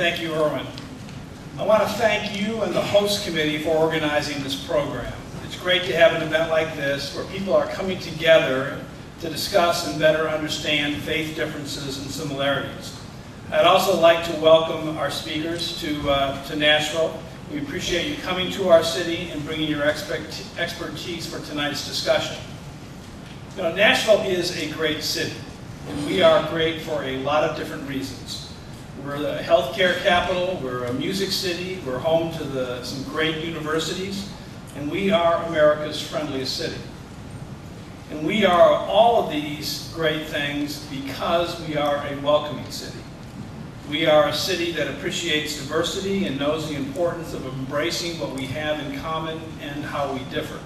Thank you, Erwin. I want to thank you and the host committee for organizing this program. It's great to have an event like this where people are coming together to discuss and better understand faith differences and similarities. I'd also like to welcome our speakers to Nashville. We appreciate you coming to our city and bringing your expertise for tonight's discussion. You know, Nashville is a great city, and we are great for a lot of different reasons. We're the healthcare capital, we're a music city, we're home to some great universities, and we are America's friendliest city. And we are all of these great things because we are a welcoming city. We are a city that appreciates diversity and knows the importance of embracing what we have in common and how we differ.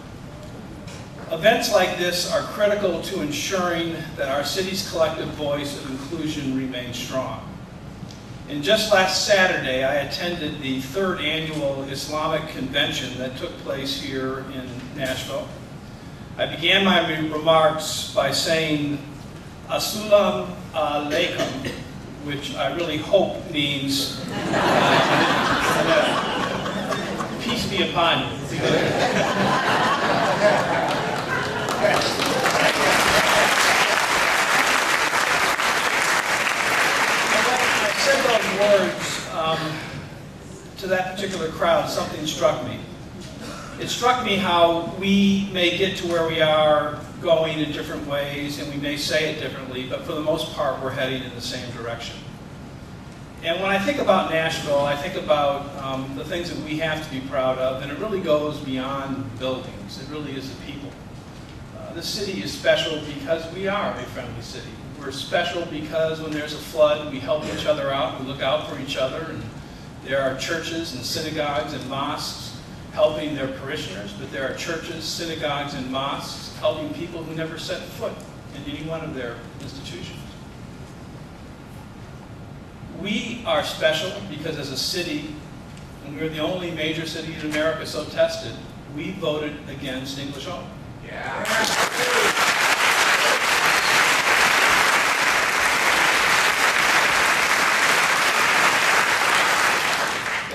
Events like this are critical to ensuring that our city's collective voice of inclusion remains strong. And just last Saturday, I attended the 3rd annual Islamic convention that took place here in Nashville. I began my remarks by saying, Assalamu alaikum, which I really hope means peace be upon you. Words to that particular crowd, something struck me. It struck me how we may get to where we are going in different ways, and we may say it differently, but for the most part, we're heading in the same direction. And when I think about Nashville, I think about the things that we have to be proud of, and it really goes beyond buildings. It really is the people. This city is special because we are a friendly city. We're special because when there's a flood, we help each other out, we look out for each other, and there are churches and synagogues and mosques helping their parishioners, but there are churches, synagogues, and mosques helping people who never set foot in any one of their institutions. We are special because as a city, and we're the only major city in America so tested, we voted against English only. Yeah.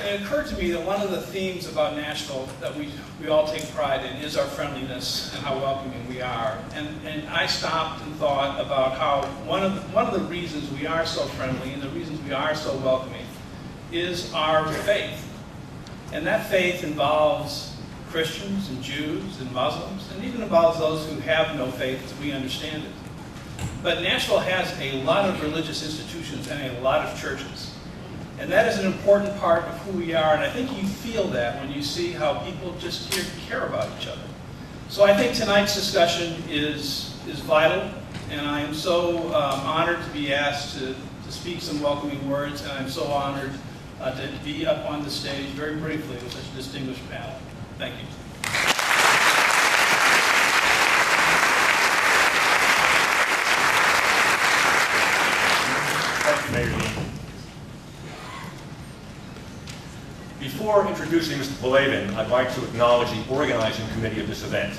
It occurred to me that one of the themes about Nashville that we all take pride in is our friendliness and how welcoming we are. And I stopped and thought about how one of the reasons we are so friendly and the reasons we are so welcoming is our faith. And that faith involves Christians and Jews and Muslims, and even involves those who have no faith as we understand it. But Nashville has a lot of religious institutions and a lot of churches. And that is an important part of who we are, and I think you feel that when you see how people just care about each other. So I think tonight's discussion is vital, and I am so honored to be asked to speak some welcoming words, and I'm so honored to be up on the stage very briefly with such a distinguished panel. Thank you. Thank you, Mayor Dean. Before introducing Mr. Palavin, I'd like to acknowledge the organizing committee of this event.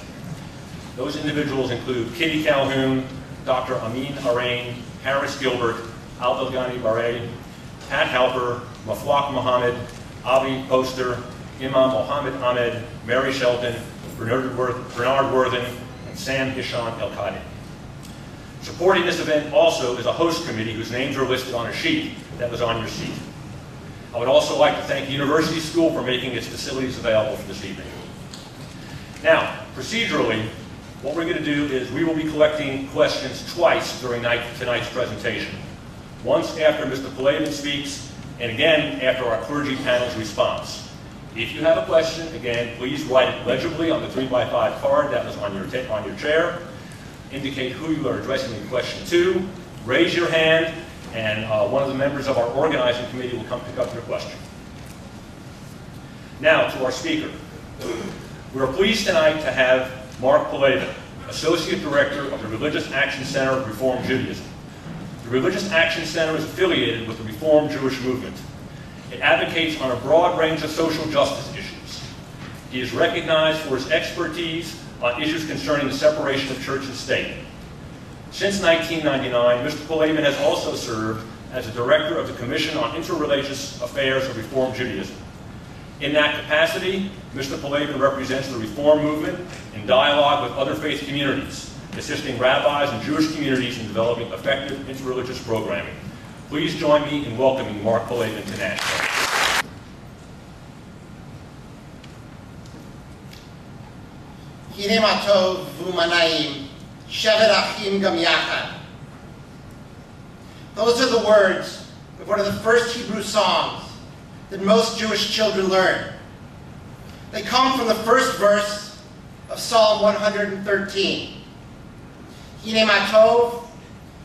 Those individuals include Kitty Calhoun, Dr. Amin Arain, Harris Gilbert, Al-Belghani Barre, Pat Halper, Maflaq Mohammed, Avi Poster, Imam Mohammed Ahmed, Mary Shelton, Bernard Worthen, and Sam Hisham El-Qadi. Supporting this event also is a host committee whose names are listed on a sheet that was on your seat. I would also like to thank the University School for making its facilities available for this evening. Now, procedurally, what we're going to do is we will be collecting questions twice during tonight's presentation. Once after Mr. Palavin speaks, and again after our clergy panel's response. If you have a question, again, please write it legibly on the 3x5 card that was on your chair. Indicate who you are addressing the question to. Raise your hand, and one of the members of our organizing committee will come pick up your question. Now, to our speaker. We're pleased tonight to have Mark Palavin, Associate Director of the Religious Action Center of Reform Judaism. The Religious Action Center is affiliated with the Reform Jewish movement. It advocates on a broad range of social justice issues. He is recognized for his expertise on issues concerning the separation of church and state. Since 1999, Mr. Palavin has also served as the Director of the Commission on Interreligious Affairs of Reform Judaism. In that capacity, Mr. Polavin represents the Reform movement in dialogue with other faith communities, assisting rabbis and Jewish communities in developing effective interreligious programming. Please join me in welcoming Mark Polavin to Nashville. Hine ma tov v'umanaim, shevet achim gam yachad. Those are the words of one of the first Hebrew songs that most Jewish children learn. They come from the first verse of Psalm 113. Hine ma tov,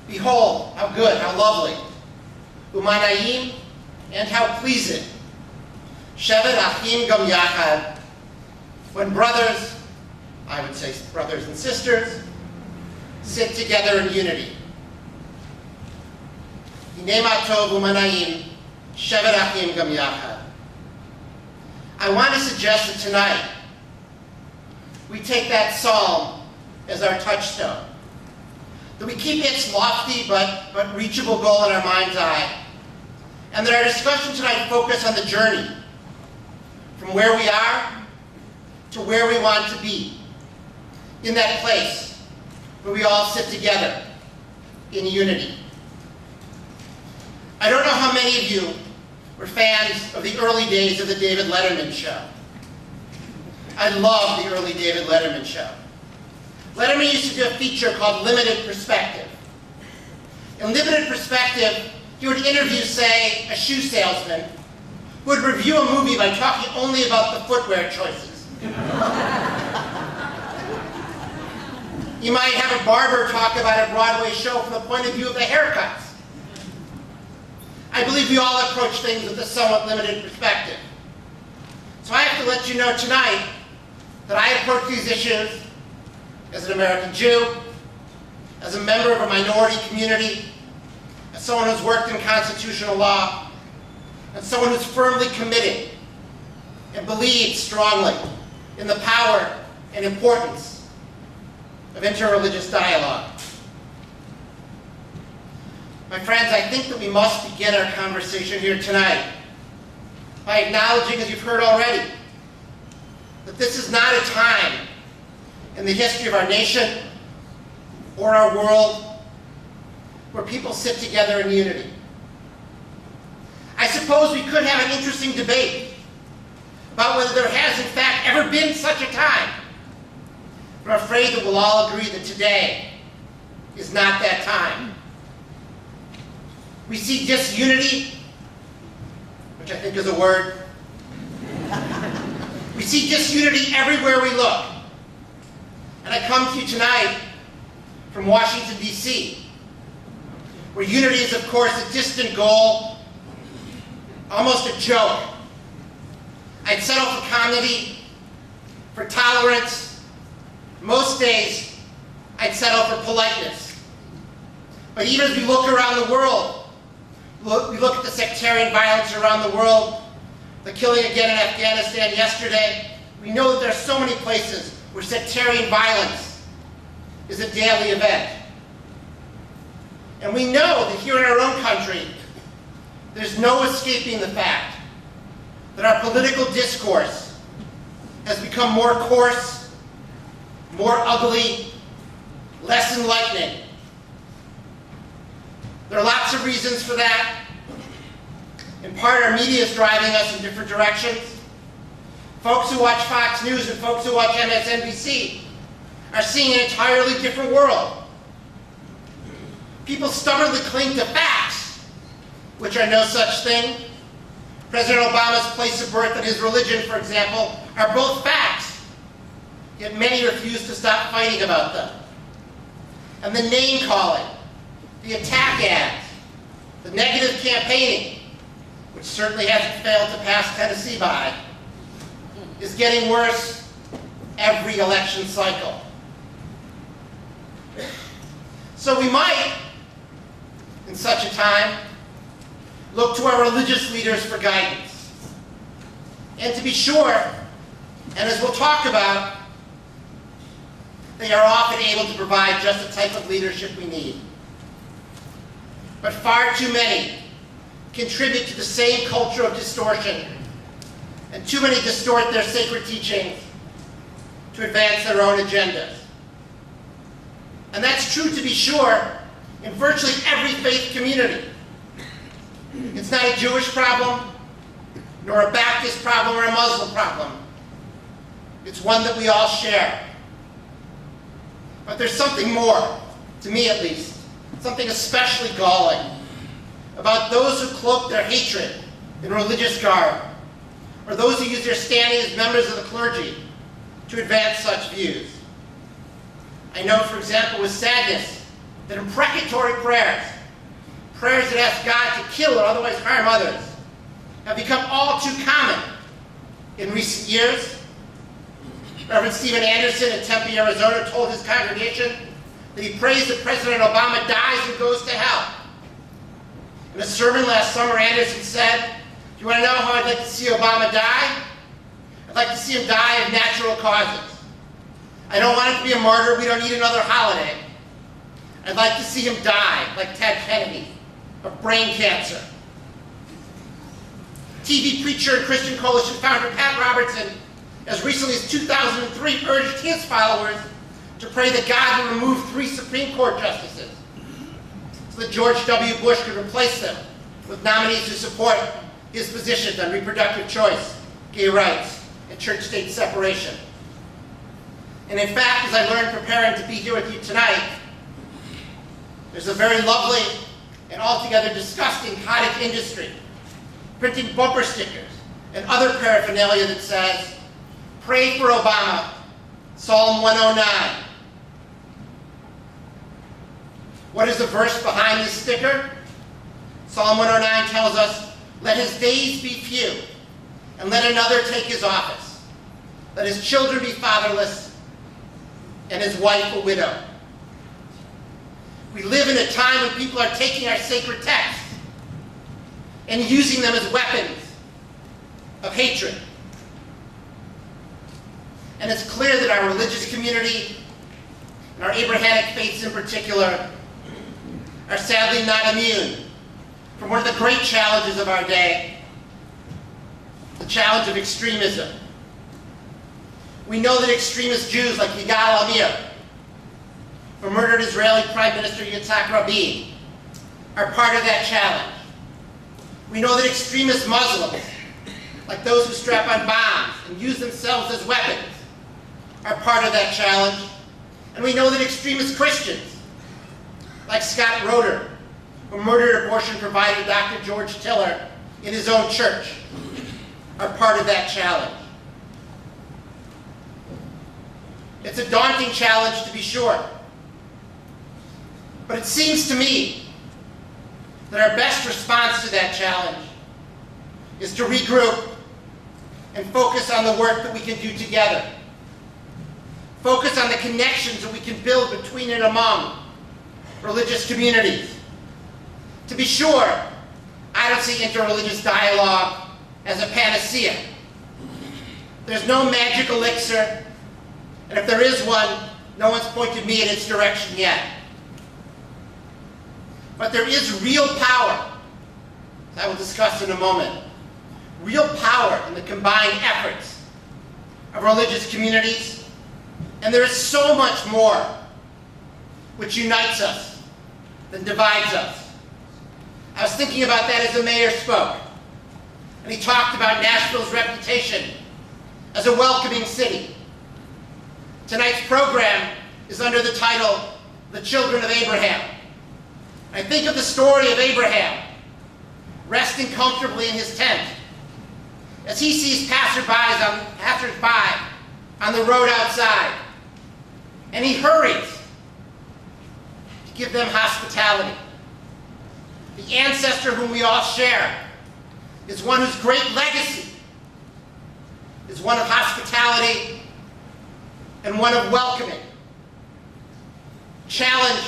behold, how good, how lovely. Umanayim, and how pleasing. Shevet achim gam yachad, when brothers, I would say brothers and sisters, sit together in unity. Hine ma tov umanayim, shevet achim gam yachad. I want to suggest that tonight we take that psalm as our touchstone. That we keep its lofty but reachable goal in our mind's eye. And that our discussion tonight focus on the journey from where we are to where we want to be. In that place where we all sit together in unity. I don't know how many of you were fans of the early days of the David Letterman show. I love the early David Letterman show. Letterman used to do a feature called Limited Perspective. In Limited Perspective, he would interview, say, a shoe salesman who would review a movie by talking only about the footwear choices. You might have a barber talk about a Broadway show from the point of view of the haircuts. I believe we all approach things with a somewhat limited perspective. So I have to let you know tonight that I approach these issues as an American Jew, as a member of a minority community, as someone who's worked in constitutional law, and someone who's firmly committed and believes strongly in the power and importance of interreligious dialogue. My friends, I think that we must begin our conversation here tonight by acknowledging, as you've heard already, that this is not a time in the history of our nation or our world where people sit together in unity. I suppose we could have an interesting debate about whether there has in fact ever been such a time. But I'm afraid that we'll all agree that today is not that time. We see disunity, which I think is a word. We see disunity everywhere we look. And I come to you tonight from Washington, D.C., where unity is, of course, a distant goal, almost a joke. I'd settle for comedy, for tolerance. Most days, I'd settle for politeness. But even as we look around the world, we look at the sectarian violence around the world, the killing again in Afghanistan yesterday, we know that there are so many places where sectarian violence is a daily event. And we know that here in our own country, there's no escaping the fact that our political discourse has become more coarse, more ugly, less enlightening. There are lots of reasons for that. In part, our media is driving us in different directions. Folks who watch Fox News and folks who watch MSNBC are seeing an entirely different world. People stubbornly cling to facts, which are no such thing. President Obama's place of birth and his religion, for example, are both facts, yet many refuse to stop fighting about them. And the name-calling, the attack ads, the negative campaigning, which certainly hasn't failed to pass Tennessee by, is getting worse every election cycle. So we might, in such a time, look to our religious leaders for guidance. And to be sure, and as we'll talk about, they are often able to provide just the type of leadership we need. but far too many contribute to the same culture of distortion, and too many distort their sacred teachings to advance their own agendas. And that's true, to be sure, in virtually every faith community. It's not a Jewish problem, nor a Baptist problem or a Muslim problem. It's one that we all share. But there's something more, to me at least, something especially galling, about those who cloak their hatred in religious garb, or those who use their standing as members of the clergy to advance such views. I note, for example, with sadness, that imprecatory prayers, prayers that ask God to kill or otherwise harm others, have become all too common in recent years. Reverend Stephen Anderson in Tempe, Arizona, told his congregation that he prays that President Obama dies and goes to hell. In a sermon last summer, Anderson said, "Do you want to know how I'd like to see Obama die? I'd like to see him die of natural causes. I don't want him to be a martyr. We don't need another holiday. I'd like to see him die, like Ted Kennedy, of brain cancer." TV preacher and Christian Coalition founder Pat Robertson, as recently as 2003, urged his followers to pray that God would remove 3 Supreme Court justices so that George W. Bush could replace them with nominees who support his positions on reproductive choice, gay rights, and church-state separation. And in fact, as I learned preparing to be here with you tonight, there's a very lovely and altogether disgusting cottage industry printing bumper stickers and other paraphernalia that says, "Pray for Obama, Psalm 109. What is the verse behind this sticker? Psalm 109 tells us, "Let his days be few, and let another take his office. Let his children be fatherless, and his wife a widow." We live in a time when people are taking our sacred texts and using them as weapons of hatred. And it's clear that our religious community, and our Abrahamic faiths in particular, are sadly not immune from one of the great challenges of our day, the challenge of extremism. We know that extremist Jews like Yigal Amir, who murdered Israeli Prime Minister Yitzhak Rabin, are part of that challenge. We know that extremist Muslims, like those who strap on bombs and use themselves as weapons, are part of that challenge. And we know that extremist Christians, like Scott Roeder, who murdered abortion provider Dr. George Tiller in his own church, are part of that challenge. It's a daunting challenge, to be sure. But it seems to me that our best response to that challenge is to regroup and focus on the work that we can do together. Focus on the connections that we can build between and among religious communities. To be sure, I don't see interreligious dialogue as a panacea. There's no magic elixir, and if there is one, no one's pointed me in its direction yet. But there is real power, as I will discuss in a moment, real power in the combined efforts of religious communities, and there is so much more which unites us than divides us. I was thinking about that as the mayor spoke, and he talked about Nashville's reputation as a welcoming city. Tonight's program is under the title, "The Children of Abraham." I think of the story of Abraham resting comfortably in his tent as he sees passers-by on the road outside, and he hurries to give them hospitality. The ancestor whom we all share is one whose great legacy is one of hospitality and one of welcoming. Challenge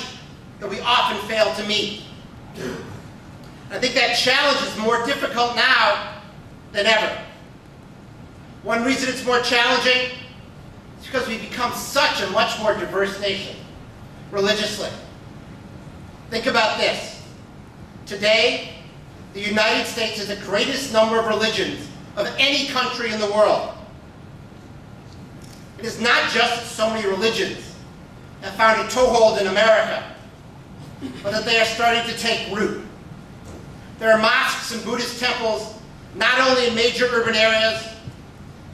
that we often fail to meet. I think that challenge is more difficult now than ever. One reason it's more challenging is because we've become such a much more diverse nation religiously. Think about this. Today, the United States has the greatest number of religions of any country in the world. It is not just that so many religions have found a toehold in America, but that they are starting to take root. There are mosques and Buddhist temples not only in major urban areas,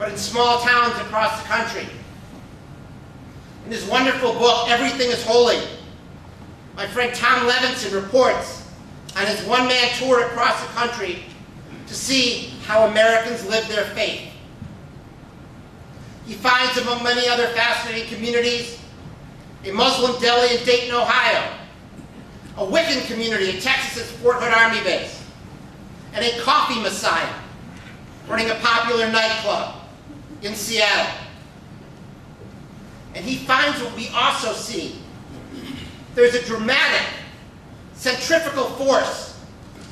but in small towns across the country. In his wonderful book, Everything is Holy, my friend Tom Levinson reports on his one-man tour across the country to see how Americans live their faith. He finds, among many other fascinating communities, a Muslim deli in Dayton, Ohio, a Wiccan community in Texas's Fort Hood Army Base, and a coffee messiah running a popular nightclub in Seattle. And he finds what we also see. There's a dramatic centrifugal force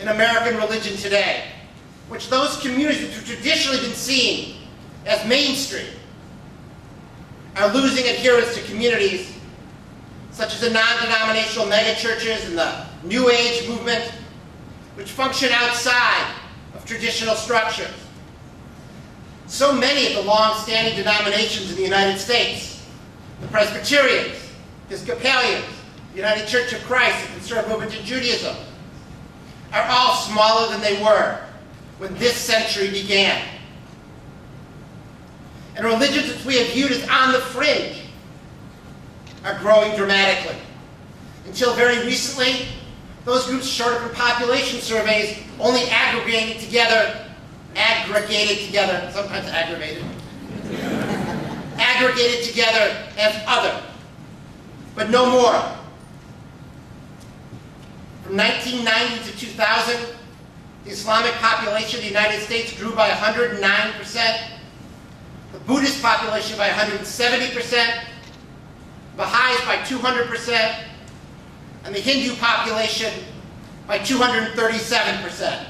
in American religion today, which those communities which have traditionally been seen as mainstream are losing adherence to communities such as the non-denominational megachurches and the New Age movement, which function outside of traditional structures. So many of the long-standing denominations in the United States, the Presbyterians, Episcopalians, the United Church of Christ, the Conservative Movement in Judaism, are all smaller than they were when this century began. And religions which we have viewed as on the fringe are growing dramatically. Until very recently, those groups showed up in population surveys only aggregated together, sometimes aggravated, aggregated together as other, but no more. From 1990 to 2000, the Islamic population of the United States grew by 109%, the Buddhist population by 170%, Baha'is by 200%, and the Hindu population by 237%.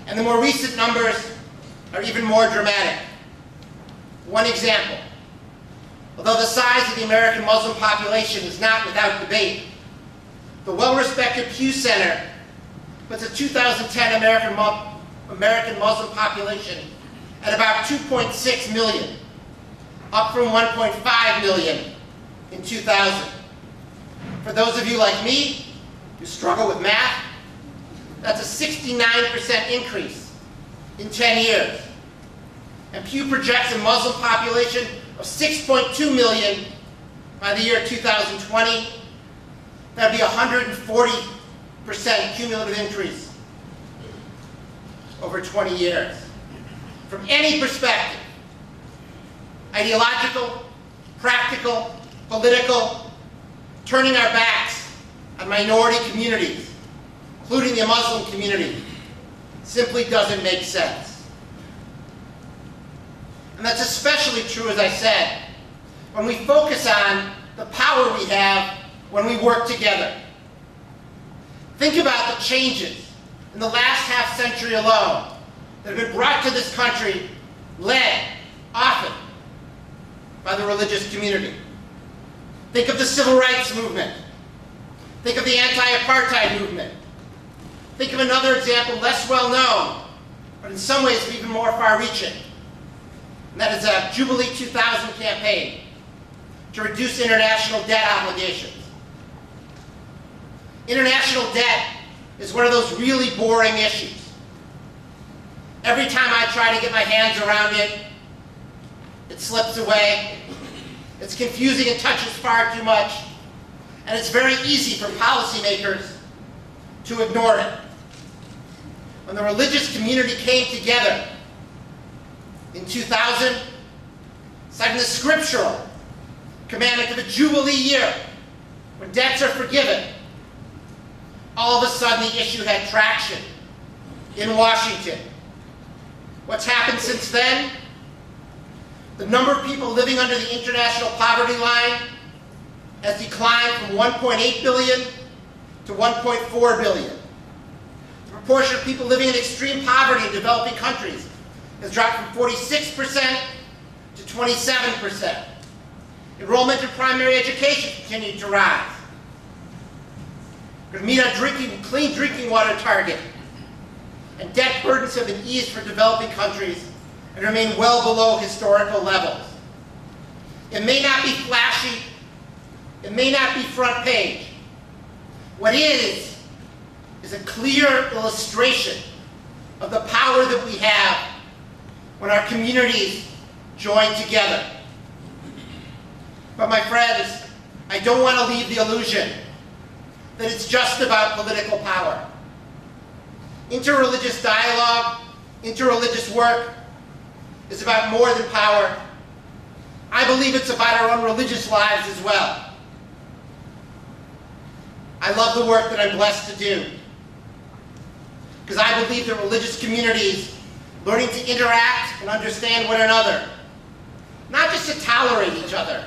And the more recent numbers are even more dramatic. One example, although the size of the American Muslim population is not without debate, the well-respected Pew Center puts the 2010 American Muslim population at about 2.6 million, up from 1.5 million in 2000. For those of you like me who struggle with math, that's a 69% increase in 10 years. And Pew projects a Muslim population of 6.2 million by the year 2020. That would be a 140% cumulative increase over 20 years. From any perspective, ideological, practical, political, turning our backs on minority communities, including the Muslim community, simply doesn't make sense. And that's especially true, as I said, when we focus on the power we have when we work together. Think about the changes in the last half century alone that have been brought to this country, led often by the religious community. Think of the civil rights movement. Think of the anti-apartheid movement. Think of another example, less well known, but in some ways even more far-reaching. And that is a Jubilee 2000 campaign to reduce international debt obligations. International debt is one of those really boring issues. Every time I try to get my hands around it, it slips away. It's confusing and touches far too much. And it's very easy for policymakers to ignore it. When the religious community came together in 2000, citing the scriptural commandment of a Jubilee year, when debts are forgiven, all of a sudden the issue had traction in Washington. What's happened since then? The number of people living under the international poverty line has declined from 1.8 billion to 1.4 billion. The proportion of people living in extreme poverty in developing countries has dropped from 46% to 27%. Enrollment in primary education continued to rise. We're going to meet our clean drinking water target. And debt burdens have been eased for developing countries and remain well below historical levels. It may not be flashy. It may not be front page. What is a clear illustration of the power that we have when our communities join together. But my friends, I don't want to leave the illusion that it's just about political power. Interreligious dialogue, interreligious work is about more than power. I believe it's about our own religious lives as well. I love the work that I'm blessed to do, because I believe that religious communities learning to interact and understand one another, not just to tolerate each other,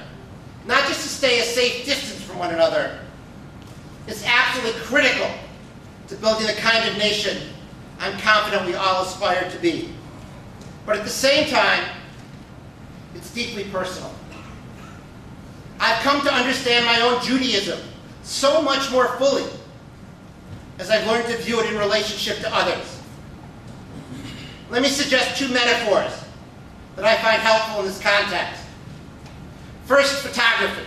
not just to stay a safe distance from one another, is absolutely critical to building the kind of nation I'm confident we all aspire to be. But at the same time, it's deeply personal. I've come to understand my own Judaism so much more fully as I've learned to view it in relationship to others. Let me suggest two metaphors that I find helpful in this context. First, photography.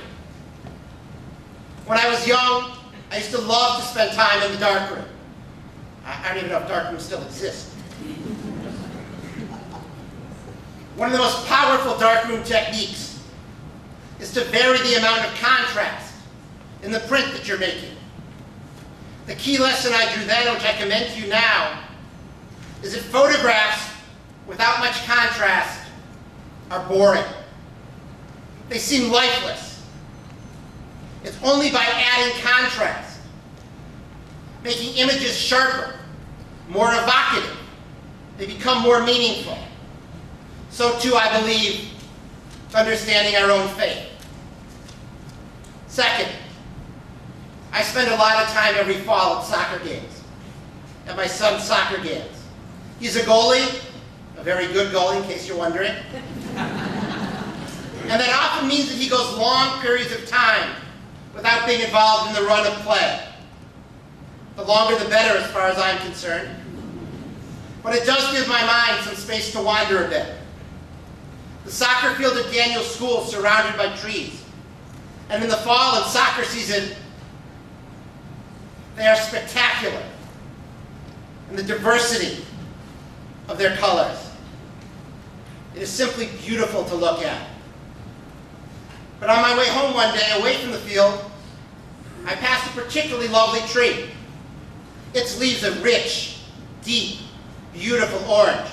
When I was young, I used to love to spend time in the darkroom. I don't even know if darkrooms still exist. One of the most powerful darkroom techniques is to vary the amount of contrast in the print that you're making. The key lesson I drew then, which I commend to you now, is that photographs without much contrast are boring. They seem lifeless. It's only by adding contrast, making images sharper, more evocative, they become more meaningful. So too, I believe, to understanding our own faith. Second, I spend a lot of time every fall at soccer games, at my son's soccer games. He's a goalie, a very good goalie in case you're wondering. And that often means that he goes long periods of time without being involved in the run of play. The longer the better as far as I'm concerned. But it does give my mind some space to wander a bit. The soccer field at Daniel's school is surrounded by trees. And in the fall and soccer season, they are spectacular in the diversity of their colors. It is simply beautiful to look at. But on my way home one day, away from the field, I passed a particularly lovely tree. Its leaves are rich, deep, beautiful orange.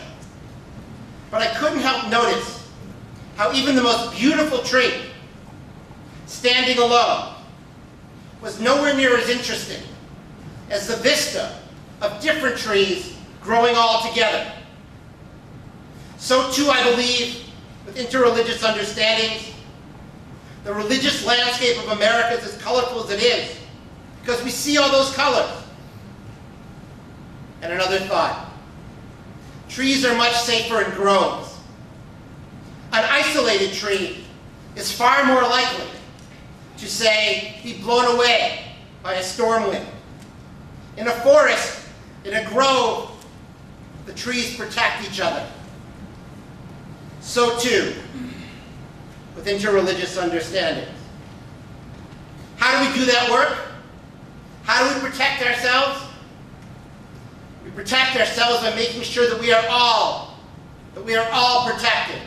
But I couldn't help notice how even the most beautiful tree, standing alone, was nowhere near as interesting as the vista of different trees growing all together. So too, I believe, with interreligious understandings, the religious landscape of America is as colorful as it is, because we see all those colors. And another thought. Trees are much safer in groves. An isolated tree is far more likely to, say, be blown away by a storm wind. In a forest, in a grove, the trees protect each other. So too, with interreligious understandings. How do we do that work? How do we protect ourselves? We protect ourselves by making sure that we are all protected.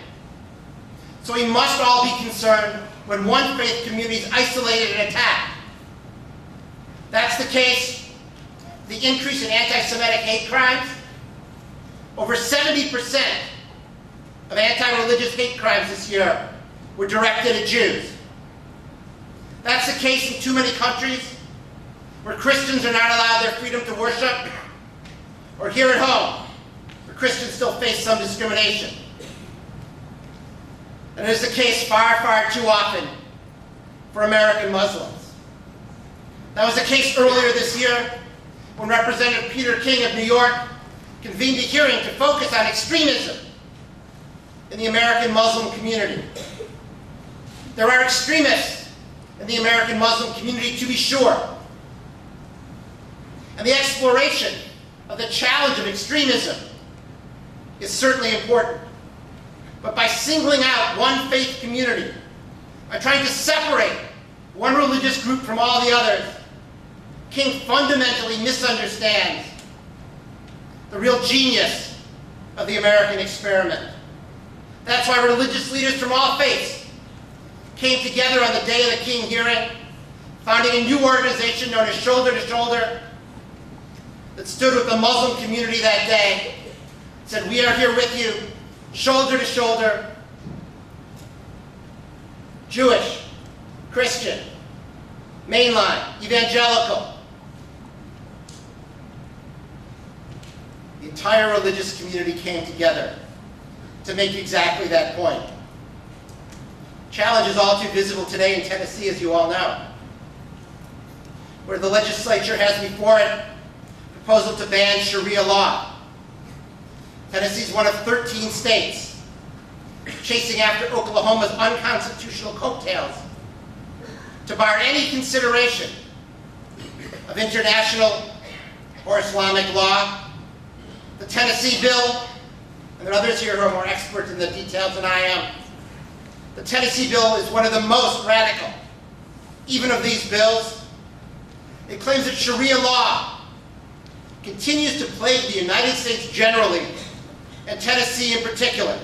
So we must all be concerned when one faith community is isolated and attacked. That's the case. The increase in anti-Semitic hate crimes. Over 70% of anti-religious hate crimes this year were directed at Jews. That's the case in too many countries where Christians are not allowed their freedom to worship, or here at home, where Christians still face some discrimination. And it is the case far, far too often for American Muslims. That was the case earlier this year when Representative Peter King of New York convened a hearing to focus on extremism in the American Muslim community. There are extremists in the American Muslim community, to be sure. and the exploration of the challenge of extremism is certainly important. But by singling out one faith community, by trying to separate one religious group from all the others, King fundamentally misunderstands the real genius of the American experiment. That's why religious leaders from all faiths came together on the day of the King hearing, founding a new organization known as Shoulder to Shoulder that stood with the Muslim community that day, said, "We are here with you, shoulder to shoulder, Jewish, Christian, mainline, evangelical." The entire religious community came together to make exactly that point. Challenge is all too visible today in Tennessee, as you all know, where the legislature has before it a proposal to ban Sharia law. Tennessee is one of 13 states chasing after Oklahoma's unconstitutional coattails to bar any consideration of international or Islamic law. The Tennessee bill, and there are others here who are more expert in the details than I am, the Tennessee bill is one of the most radical, even of these bills. It claims that Sharia law continues to plague the United States generally, and Tennessee in particular.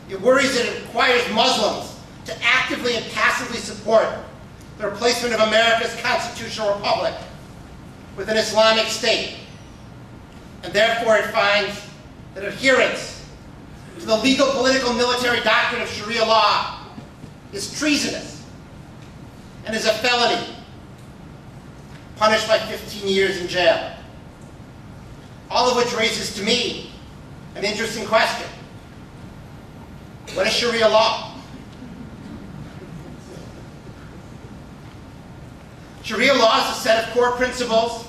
It worries that it requires Muslims to actively and passively support the replacement of America's constitutional republic with an Islamic state. And therefore it finds that adherence to the legal, political, military doctrine of Sharia law is treasonous and is a felony, punished by 15 years in jail. All of which raises to me an interesting question. What is Sharia law? Sharia law is a set of core principles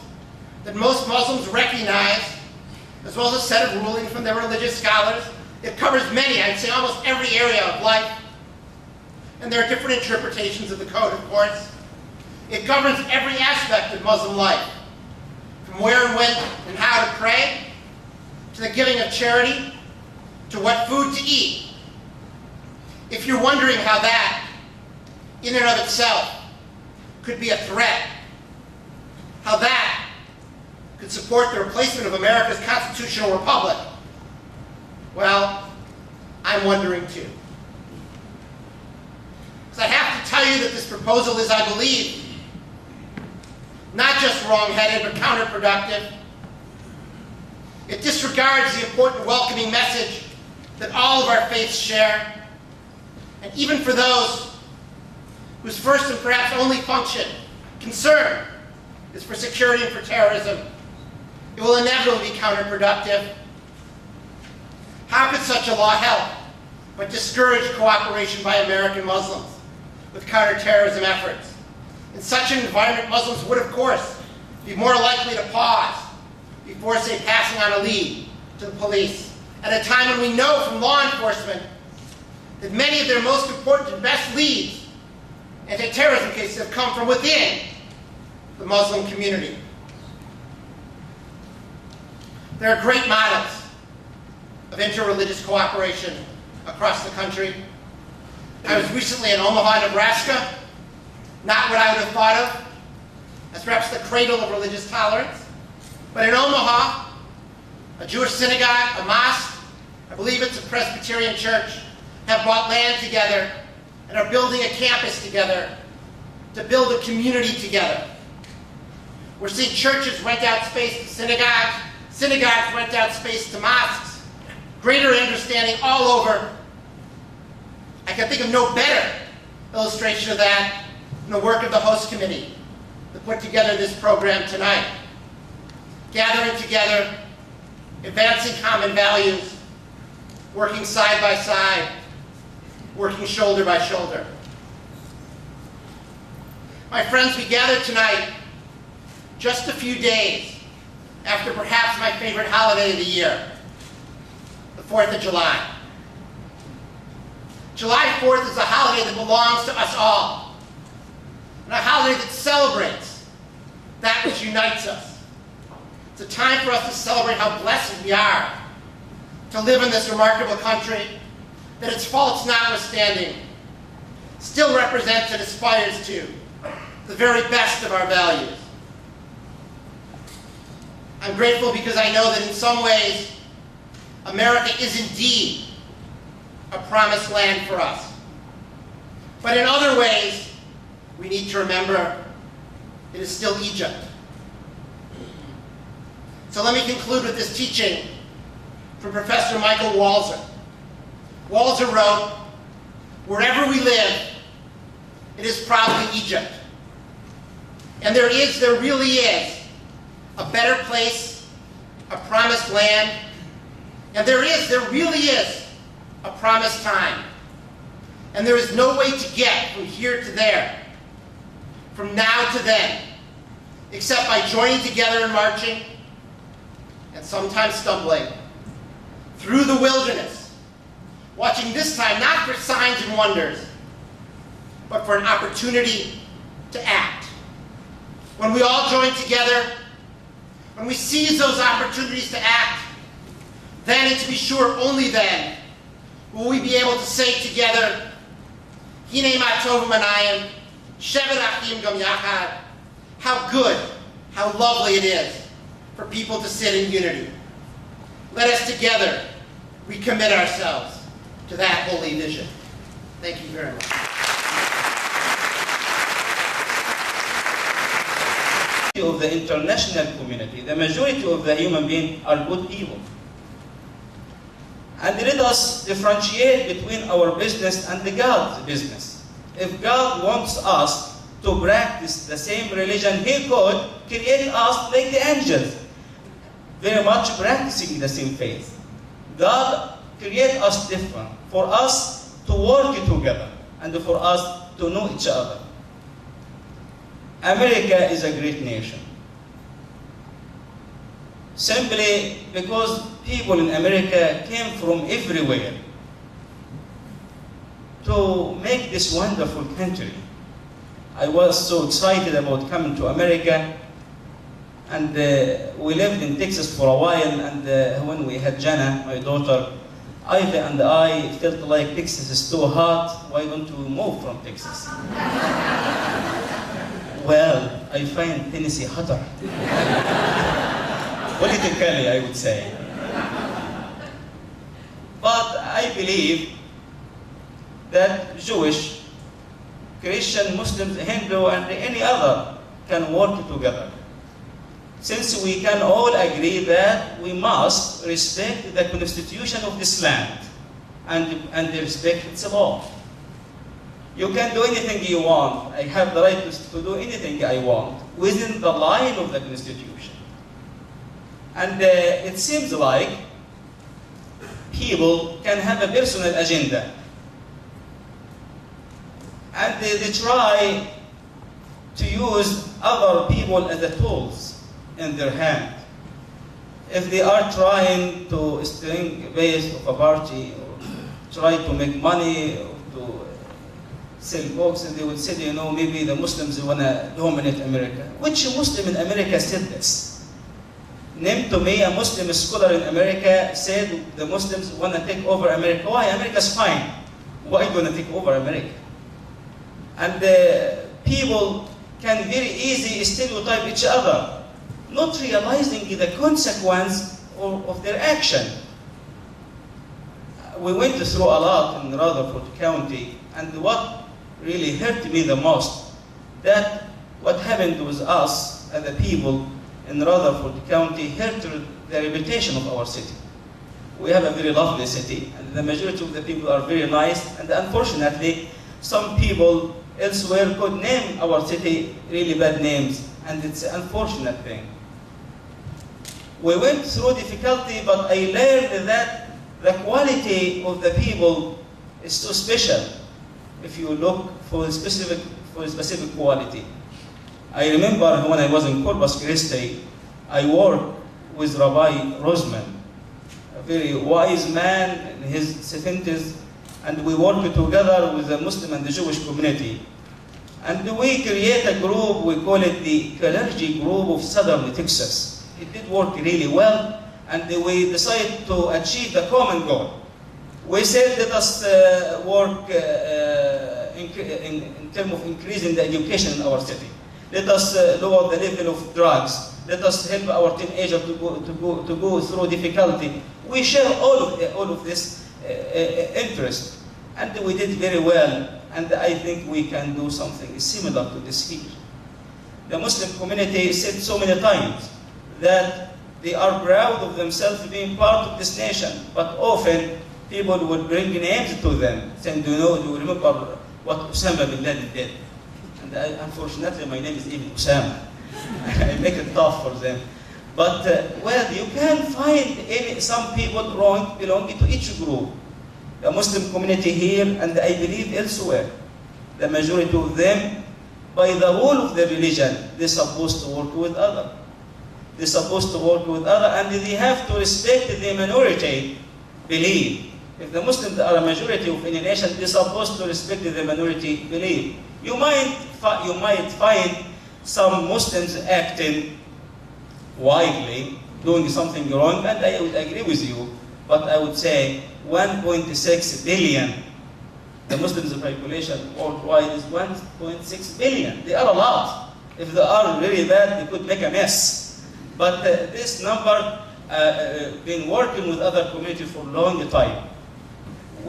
that most Muslims recognize, as well as a set of rulings from their religious scholars. It covers many, I'd say almost every area of life. And there are different interpretations of the code, of course. It governs every aspect of Muslim life, from where and when and how to pray, to the giving of charity, to what food to eat. If you're wondering how that, in and of itself, could be a threat, how that could support the replacement of America's constitutional republic, well, I'm wondering too. Because I have to tell you that this proposal is, I believe, not just wrong-headed, but counterproductive. It disregards the important welcoming message that all of our faiths share, and even for those whose first and perhaps only function, concern, is for security and for terrorism, it will inevitably be counterproductive. How could such a law help but discourage cooperation by American Muslims with counterterrorism efforts? In such an environment, Muslims would, of course, be more likely to pause before, say, passing on a lead to the police, at a time when we know from law enforcement that many of their most important and best leads, anti-terrorism cases, have come from within the Muslim community. There are great models of interreligious cooperation across the country. I was recently in Omaha, Nebraska, not what I would have thought of as perhaps the cradle of religious tolerance, but in Omaha, a Jewish synagogue, a mosque, I believe it's a Presbyterian church, have bought land together and are building a campus together to build a community together. We're seeing churches rent out space to synagogues, synagogues rent out space to mosques, greater understanding all over. I can think of no better illustration of that than the work of the host committee that put together this program tonight. Gathering together, advancing common values, working side by side, working shoulder by shoulder. My friends, we gather tonight just a few days after perhaps my favorite holiday of the year, the 4th of July. July 4th is a holiday that belongs to us all, and a holiday that celebrates that which unites us. It's a time for us to celebrate how blessed we are to live in this remarkable country that, its faults notwithstanding, still represents and aspires to the very best of our values. I'm grateful because I know that in some ways, America is indeed a promised land for us. But in other ways, we need to remember it is still Egypt. So let me conclude with this teaching from Professor Michael Walzer. Walzer wrote, "Wherever we live, it is probably Egypt. And there really is, a better place, a promised land, and there really is a promised time. And there is no way to get from here to there, from now to then, except by joining together and marching, and sometimes stumbling, through the wilderness, watching this time not for signs and wonders, but for an opportunity to act. When we all join together, when we seize those opportunities to act, then, and to be sure only then, will we be able to say together, Hine ma tov manayim, shevet achim gam yachad, how good, how lovely it is for people to sit in unity. Let us together recommit ourselves to that holy vision." Thank you very much. Of the international community, the majority of the human beings are good people. And let us differentiate between our business and the God's business. If God wants us to practice the same religion, He could create us like the angels, very much practicing the same faith. God created us different, for us to work together and for us to know each other. America is a great nation. Simply because people in America came from everywhere to make this wonderful country. I was so excited about coming to America, and we lived in Texas for a while, and when we had Jana, my daughter, Ivy and I felt like Texas is too hot, why don't we move from Texas? Well, I find Tennessee hotter. Politically, I would say. But I believe that Jewish, Christian, Muslims, Hindu, and any other can work together. Since we can all agree that we must respect the constitution of this land and respect its law. You can do anything you want. I have the right to do anything I want within the line of the constitution. And it seems like people can have a personal agenda. And they try to use other people as the tools in their hand. If they are trying to string a base of a party, or try to make money, or to sell books, and they would say, you know, maybe the Muslims want to dominate America. Which Muslim in America said this? Name to me a Muslim scholar in America said the Muslims want to take over America. Why? America's fine. Why do you want to take over America? And people can very easily stereotype each other, not realizing the consequence of their action. We went through a lot in Rutherford County, and what really hurt me the most, that what happened with us and the people in Rutherford County hurt the reputation of our city. We have a very lovely city, and the majority of the people are very nice, and unfortunately, some people elsewhere could name our city really bad names, and it's an unfortunate thing. We went through difficulty, but I learned that the quality of the people is so special if you look for a specific quality. I remember when I was in Corpus Christi, I worked with Rabbi Rosman, a very wise man in his 70s, and we worked together with the Muslim and the Jewish community. And we create a group, we call it the Clergy Group of Southern Texas. It did work really well, and we decided to achieve the common goal. We said, let us work in terms of increasing the education in our city. Let us lower the level of drugs. Let us help our teenagers to go through difficulty. We share all of this interest, and we did very well. And I think we can do something similar to this here. The Muslim community said so many times that they are proud of themselves being part of this nation, but often people would bring names to them, saying, do you remember what Osama bin Laden did? And unfortunately, my name is even Osama. I make it tough for them. But, well, you can find some people belonging to each group. The Muslim community here, and I believe elsewhere, the majority of them, by the rule of the religion, they're supposed to work with others. They're supposed to work with others, and they have to respect the minority belief. If the Muslims are a majority of any nation, they're supposed to respect the minority belief. You might find some Muslims acting widely, doing something wrong, and I would agree with you, but I would say 1.6 billion. The Muslims population worldwide is 1.6 billion. They are a lot. If they are really bad, they could make a mess. But this number been working with other communities for a long time.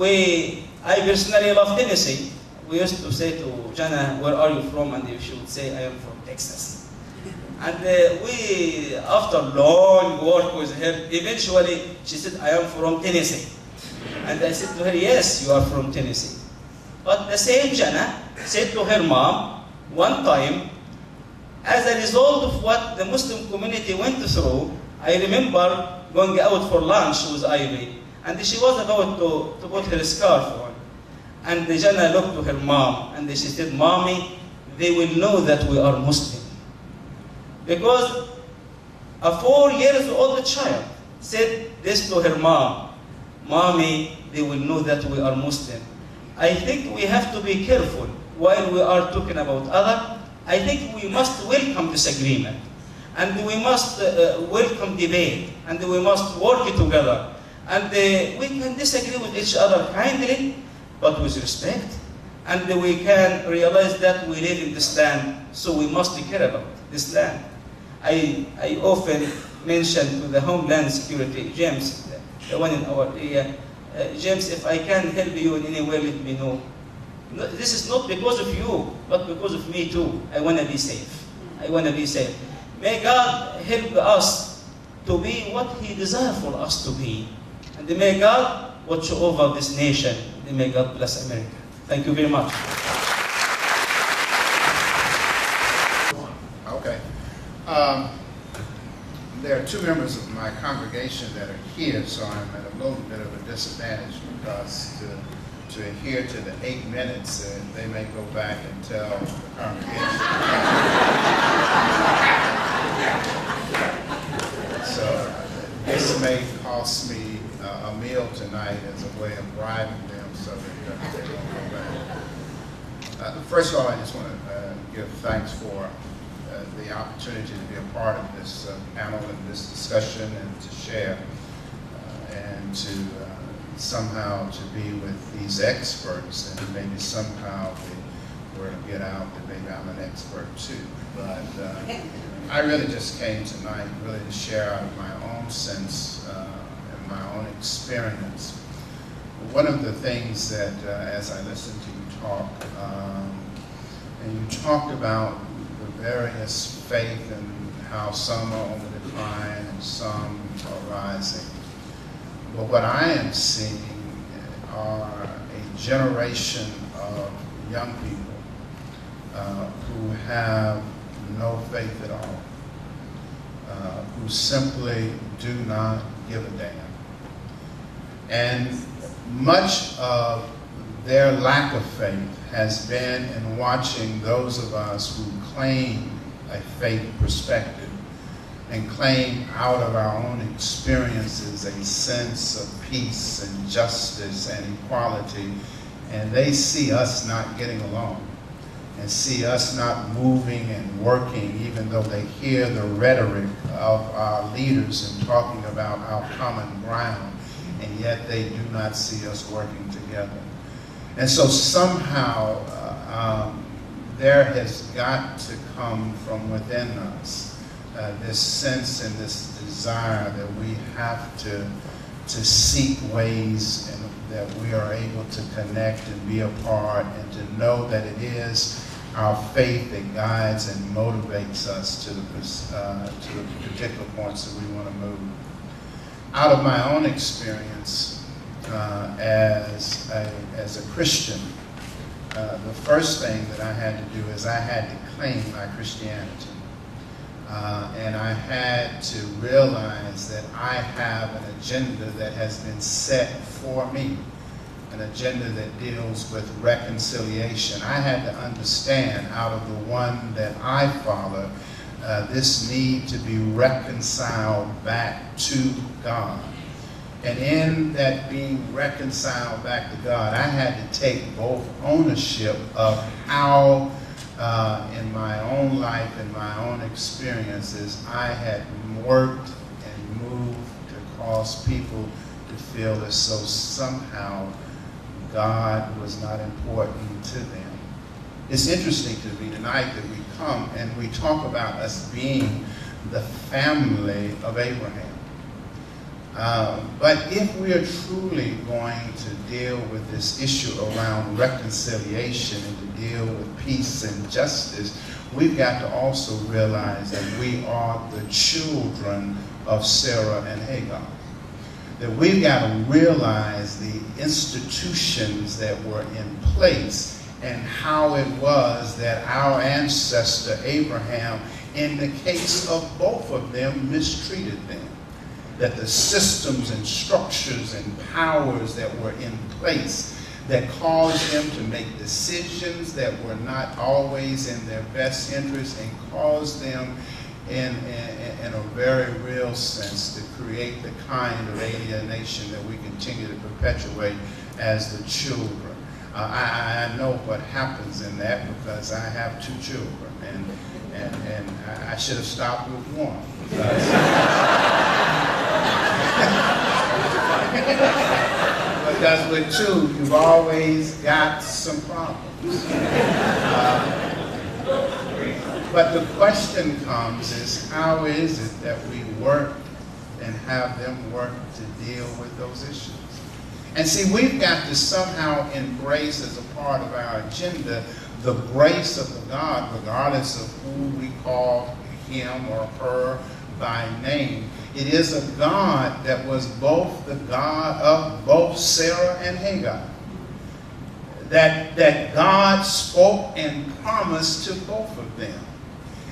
I personally love Tennessee. We used to say to Jana, where are you from? And she would say, I am from Texas. And after long work with her, eventually she said, I am from Tennessee. And I said to her, yes, you are from Tennessee. But the same Jana said to her mom one time, as a result of what the Muslim community went through, I remember going out for lunch with Ivy, and she was about to put her scarf on. And Jana looked to her mom, and she said, Mommy, they will know that we are Muslim. Because a 4-year-old child said this to her mom, Mommy, they will know that we are Muslim. I think we have to be careful while we are talking about others. I think we must welcome disagreement, and we must welcome debate, and we must work together. And we can disagree with each other kindly, but with respect. And we can realize that we live in this land, so we must care about this land. I often mention to the Homeland Security, James, the one in our area, James, if I can help you in any way, let me know. This is not because of you, but because of me too. I want to be safe. I want to be safe. May God help us to be what He desires for us to be. And may God watch over this nation. And may God bless America. Thank you very much. Okay. There are 2 members of my congregation that are here, so I'm at a little bit of a disadvantage because to adhere to the 8 minutes, they may go back and tell the congregation. So this may cost me a meal tonight as a way of bribing them so that they don't go back. First of all, I just want to give thanks for the opportunity to be a part of this panel and this discussion and to share and to somehow to be with these experts, and maybe somehow the word will get out that maybe I'm an expert too. But I really just came tonight really to share out of my own sense and my own experience. One of the things that as I listened to you talk, and you talked about the various faith and how some are on the decline and some are rising. But what I am seeing are a generation of young people who have no faith at all, who simply do not give a damn. And much of their lack of faith has been in watching those of us who claim a faith perspective and claim out of our own experiences a sense of peace and justice and equality, and they see us not getting along. and see us not moving and working, even though they hear the rhetoric of our leaders and talking about our common ground, and yet they do not see us working together. And so somehow there has got to come from within us this sense and this desire that we have to seek ways and that we are able to connect and be a part, and to know that it is our faith that guides and motivates us to the particular points that we want to move. Out of my own experience as a Christian, the first thing that I had to do is I had to claim my Christianity. And I had to realize that I have an agenda that has been set for me, an agenda that deals with reconciliation. I had to understand, out of the one that I follow, this need to be reconciled back to God. And in that being reconciled back to God, I had to take both ownership of how in my own life and my own experiences, I had worked and moved to cause people to feel as though somehow God was not important to them. It's interesting to me tonight that we come and we talk about us being the family of Abraham. But if we are truly going to deal with this issue around reconciliation and to deal with peace and justice, we've got to also realize that we are the children of Sarah and Hagar. That we've got to realize the institutions that were in place and how it was that our ancestor Abraham, in the case of both of them, mistreated them. That the systems and structures and powers that were in place that caused them to make decisions that were not always in their best interest, and caused them in a very real sense to create the kind of alienation that we continue to perpetuate as the children. I know what happens in that because I have 2 children, and I should have stopped with one. Because with 2, you've always got some problems. But the question comes is, how is it that we work and have them work to deal with those issues? And see, we've got to somehow embrace as a part of our agenda the grace of the God, regardless of who we call him or her by name. It is a God that was both the God of both Sarah and Hagar. That God spoke and promised to both of them.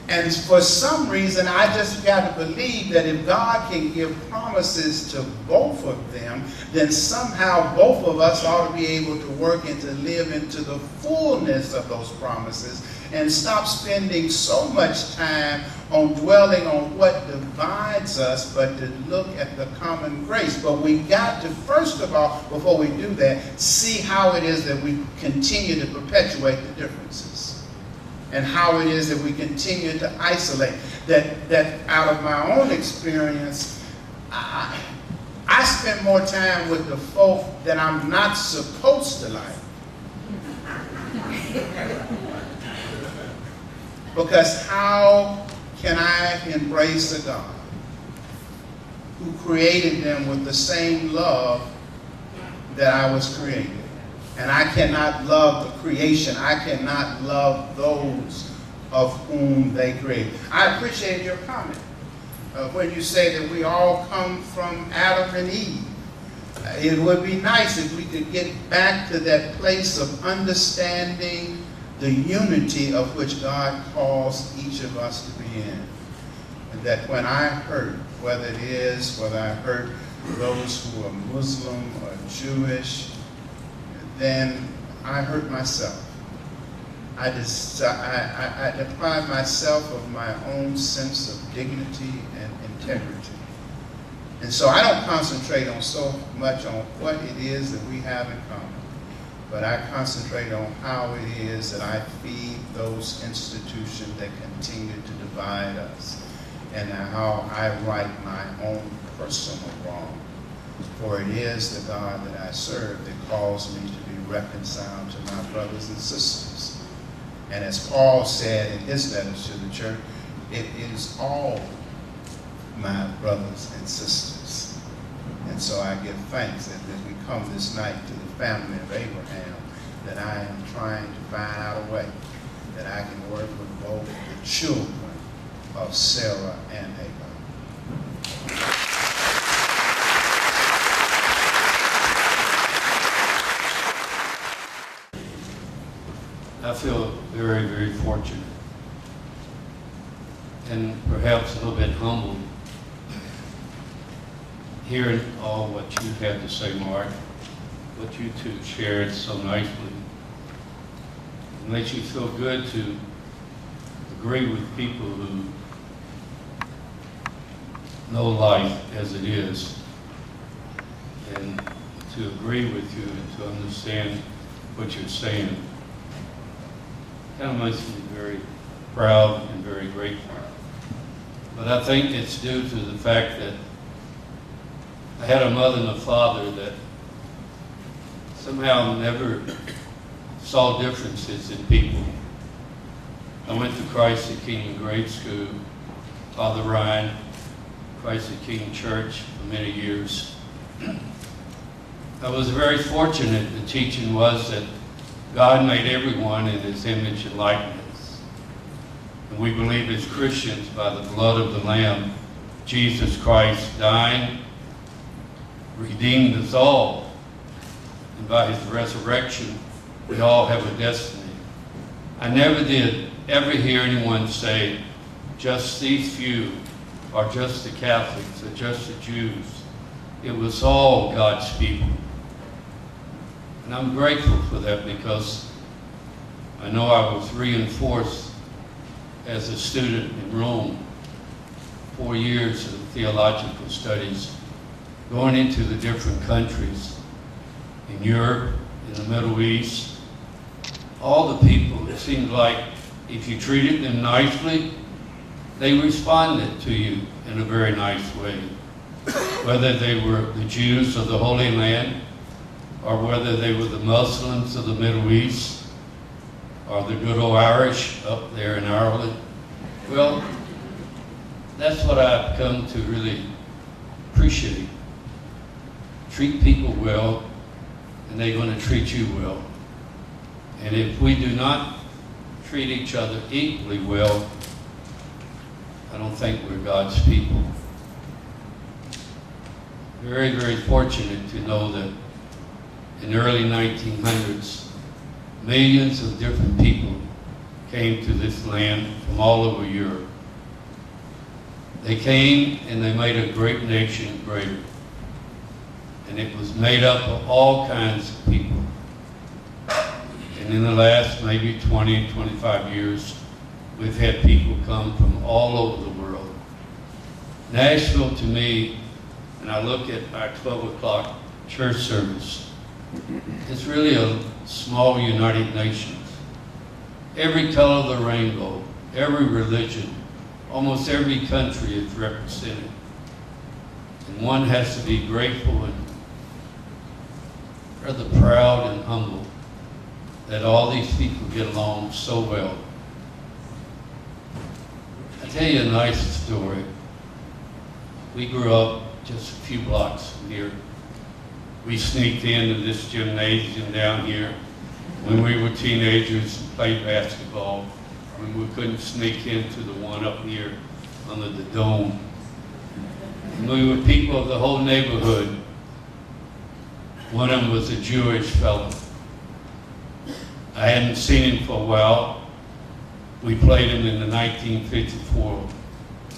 And for some reason, I just got to believe that if God can give promises to both of them, then somehow both of us ought to be able to work and to live into the fullness of those promises, and stop spending so much time on dwelling on what divides us, but to look at the common grace. But we got to, first of all, before we do that, see how it is that we continue to perpetuate the differences, and how it is that we continue to isolate. That out of my own experience, I spend more time with the folk that I'm not supposed to like. Because how can I embrace a God who created them with the same love that I was created? And I cannot love the creation. I cannot love those of whom they created. I appreciate your comment when you say that we all come from Adam and Eve. It would be nice if we could get back to that place of understanding the unity of which God calls each of us to be in. And that when I hurt, whether I hurt those who are Muslim or Jewish, then I hurt myself. I deprive myself of my own sense of dignity and integrity. And so I don't concentrate on so much on what it is that we have in common. but I concentrate on how it is that I feed those institutions that continue to divide us, and how I right my own personal wrong. For it is the God that I serve that calls me to be reconciled to my brothers and sisters. And as Paul said in his letters to the church, it is all my brothers and sisters. And so I give thanks that as we come this night to the family of Abraham, that I am trying to find out a way that I can work with both the children of Sarah and Hagar. I feel very, very fortunate and perhaps a little bit humbled hearing all what you had to say, Mark, what you two shared so nicely. It makes you feel good to agree with people who know life as it is, and to agree with you and to understand what you're saying. Kind of makes me very proud and very grateful. But I think it's due to the fact that I had a mother and a father that somehow never saw differences in people. I went to Christ the King grade school, Father Ryan, Christ the King Church for many years. I was very fortunate. The teaching was that God made everyone in His image and likeness. And we believe as Christians, by the blood of the Lamb, Jesus Christ dying, redeemed us all. And by His resurrection, we all have a destiny. I never did ever hear anyone say, just these few, or just the Catholics, or just the Jews. It was all God's people. And I'm grateful for that, because I know I was reinforced as a student in Rome, 4 years of theological studies, going into the different countries in Europe, in the Middle East. All the people, it seemed like if you treated them nicely, they responded to you in a very nice way. Whether they were the Jews of the Holy Land, or whether they were the Muslims of the Middle East, or the good old Irish up there in Ireland. Well, that's what I've come to really appreciate. Treat people well, and they're going to treat you well. And if we do not treat each other equally well, I don't think we're God's people. Very, very fortunate to know that in the early 1900s, millions of different people came to this land from all over Europe. They came and they made a great nation greater. And it was made up of all kinds of people. And in the last maybe 20, 25 years, we've had people come from all over the world. Nashville, to me, and I look at our 12 o'clock church service, it's really a small United Nations. Every color of the rainbow, every religion, almost every country is represented. And one has to be grateful and rather proud and humble that all these people get along so well. I'll tell you a nice story. We grew up just a few blocks from here. We sneaked into this gymnasium down here when we were teenagers and played basketball, when we couldn't sneak into the one up here under the dome. And we were people of the whole neighborhood. One of them was a Jewish fellow. I hadn't seen him for a while. We played him in the 1954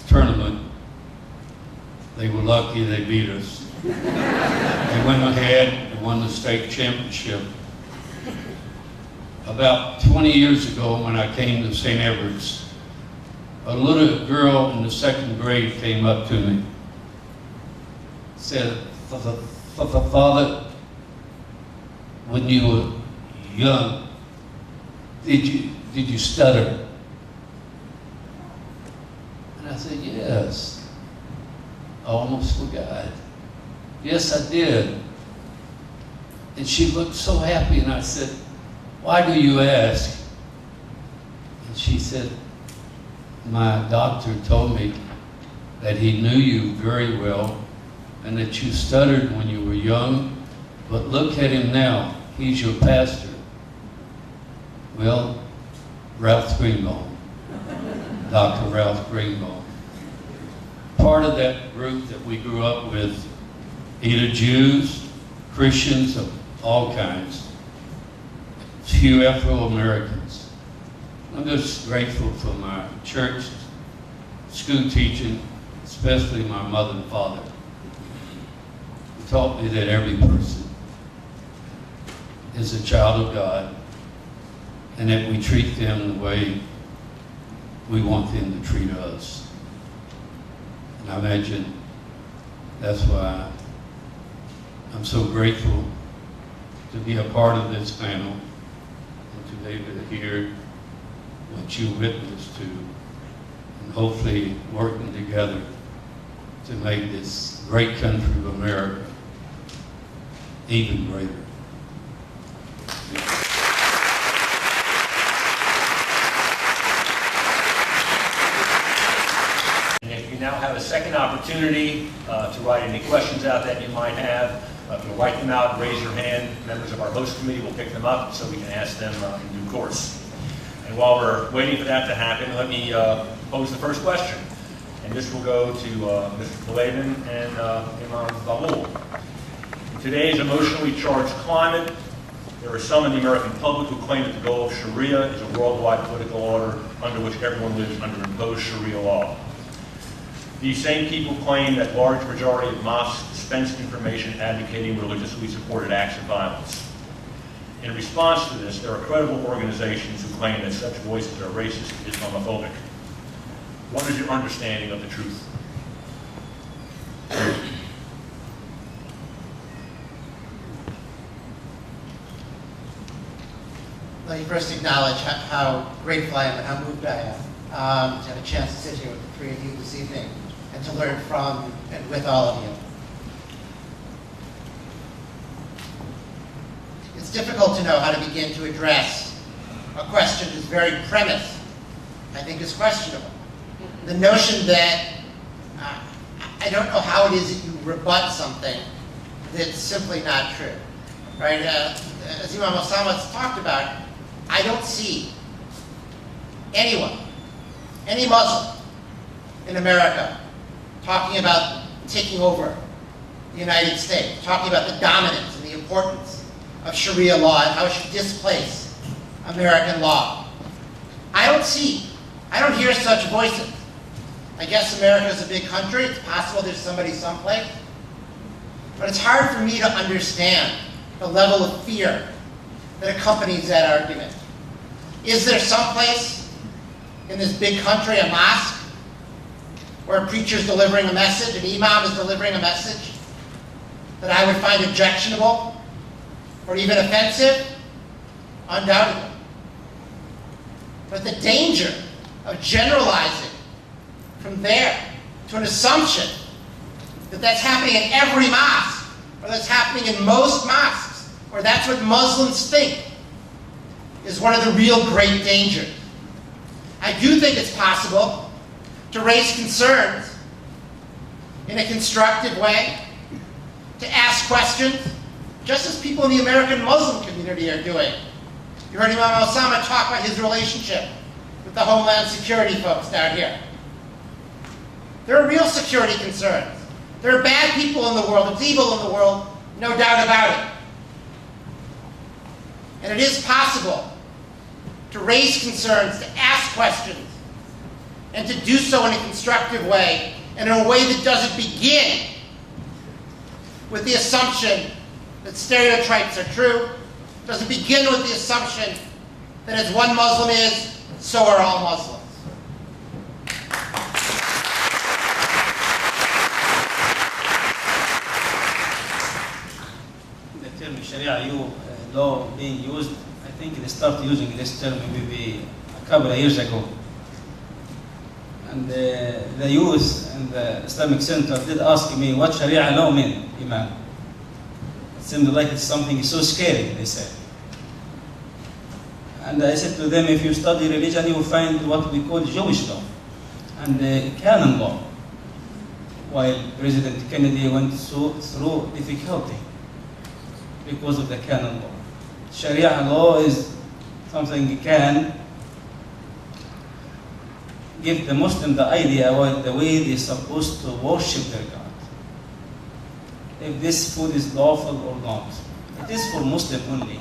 tournament. They were lucky they beat us. They went ahead and won the state championship. About 20 years ago, when I came to St. Edward's, a little girl in the 2nd grade came up to me, said, Father, when you were young, did you stutter? And I said, yes. I almost forgot. Yes, I did. And she looked so happy, and I said, why do you ask? And she said, my doctor told me that he knew you very well and that you stuttered when you were young, but look at him now. He's your pastor. Well, Ralph Greenbaum, Dr. Ralph Greenbaum. Part of that group that we grew up with, either Jews, Christians of all kinds, few Afro-Americans. I'm just grateful for my church, school teaching, especially my mother and father. They taught me that every person is a child of God and that we treat them the way we want them to treat us. And I imagine that's why I'm so grateful to be a part of this panel and to be able to hear what you witnessed to, and hopefully working together to make this great country of America even greater. And if you now have a second opportunity to write any questions out that you might have, if you'll write them out, raise your hand. Members of our host committee will pick them up so we can ask them in due course. And while we're waiting for that to happen, let me pose the first question. And this will go to Mr. Palavin and Imam Bahul. In today's emotionally charged climate, there are some in the American public who claim that the goal of Sharia is a worldwide political order under which everyone lives under imposed Sharia law. These same people claim that large majority of mosques dispense information advocating religiously supported acts of violence. In response to this, there are credible organizations who claim that such voices are racist and Islamophobic. What is your understanding of the truth? Let me first acknowledge how grateful I am and how moved I am to have a chance to sit here with the three of you this evening and to learn from and with all of you. It's difficult to know how to begin to address a question whose very premise, I think, is questionable. The notion that I don't know how it is that you rebut something that's simply not true, right? As Imam Osama has talked about, I don't see anyone, any Muslim in America, talking about taking over the United States, talking about the dominance and the importance of Sharia law and how it should displace American law. I don't hear such voices. I guess America is a big country. It's possible there's somebody someplace. But it's hard for me to understand the level of fear that accompanies that argument. Is there someplace in this big country, a mosque, where a preacher is delivering a message, an imam is delivering a message that I would find objectionable or even offensive? Undoubtedly. But the danger of generalizing from there to an assumption that that's happening in every mosque, or that's happening in most mosques, or that's what Muslims think, is one of the real great dangers. I do think it's possible to raise concerns in a constructive way, to ask questions, just as people in the American Muslim community are doing. You heard Imam Osama talk about his relationship with the Homeland Security folks down here. There are real security concerns. There are bad people in the world. There's evil in the world, no doubt about it. And it is possible to raise concerns, to ask questions, and to do so in a constructive way, and in a way that doesn't begin with the assumption that stereotypes are true, doesn't begin with the assumption that as one Muslim is, so are all Muslims. The term Sharia law being used I think they started using this term maybe a couple of years ago. And the youth in the Islamic Center did ask me what Sharia law mean, Imam. It seemed like it's something so scary, they said. And I said to them, if you study religion, you will find what we call Jewish law and canon law. While President Kennedy went through difficulty because of the canon law. Sharia law is something you can give the Muslim the idea about the way they're supposed to worship their God. If this food is lawful or not. It is for Muslim only,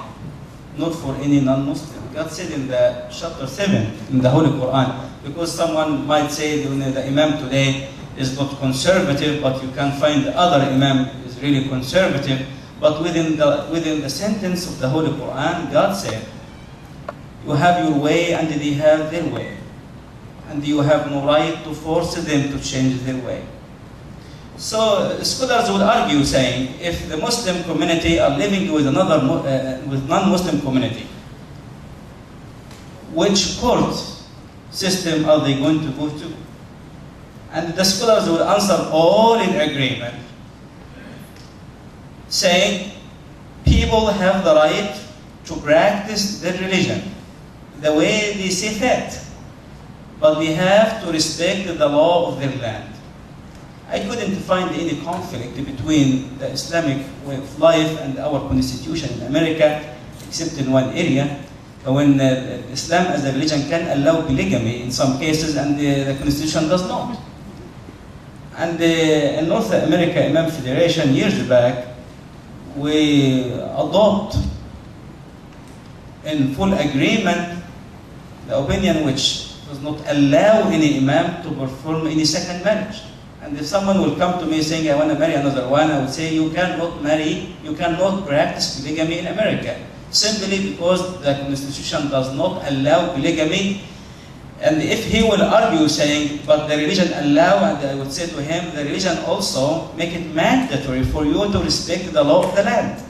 not for any non-Muslim. God said in the chapter 7 in the Holy Quran, because someone might say the Imam today is not conservative, but you can find the other Imam is really conservative. But within the sentence of the Holy Quran, God said, you have your way and they have their way. And you have no right to force them to change their way. So scholars would argue saying, if the Muslim community are living with with non-Muslim community, which court system are they going to go to? And the scholars will answer all in agreement, saying people have the right to practice their religion the way they see fit, but we have to respect the law of their land. I couldn't find any conflict between the Islamic way of life and our constitution in America, except in one area, when Islam as a religion can allow polygamy in some cases and the constitution does not. And in North America Imam Federation years back, we adopt in full agreement the opinion which does not allow any Imam to perform any second marriage. And if someone will come to me saying, I want to marry another one, I would say, you cannot marry, you cannot practice polygamy in America. Simply because the Constitution does not allow polygamy. And if he will argue saying, but the religion allow, and I would say to him, the religion also make it mandatory for you to respect the law of the land.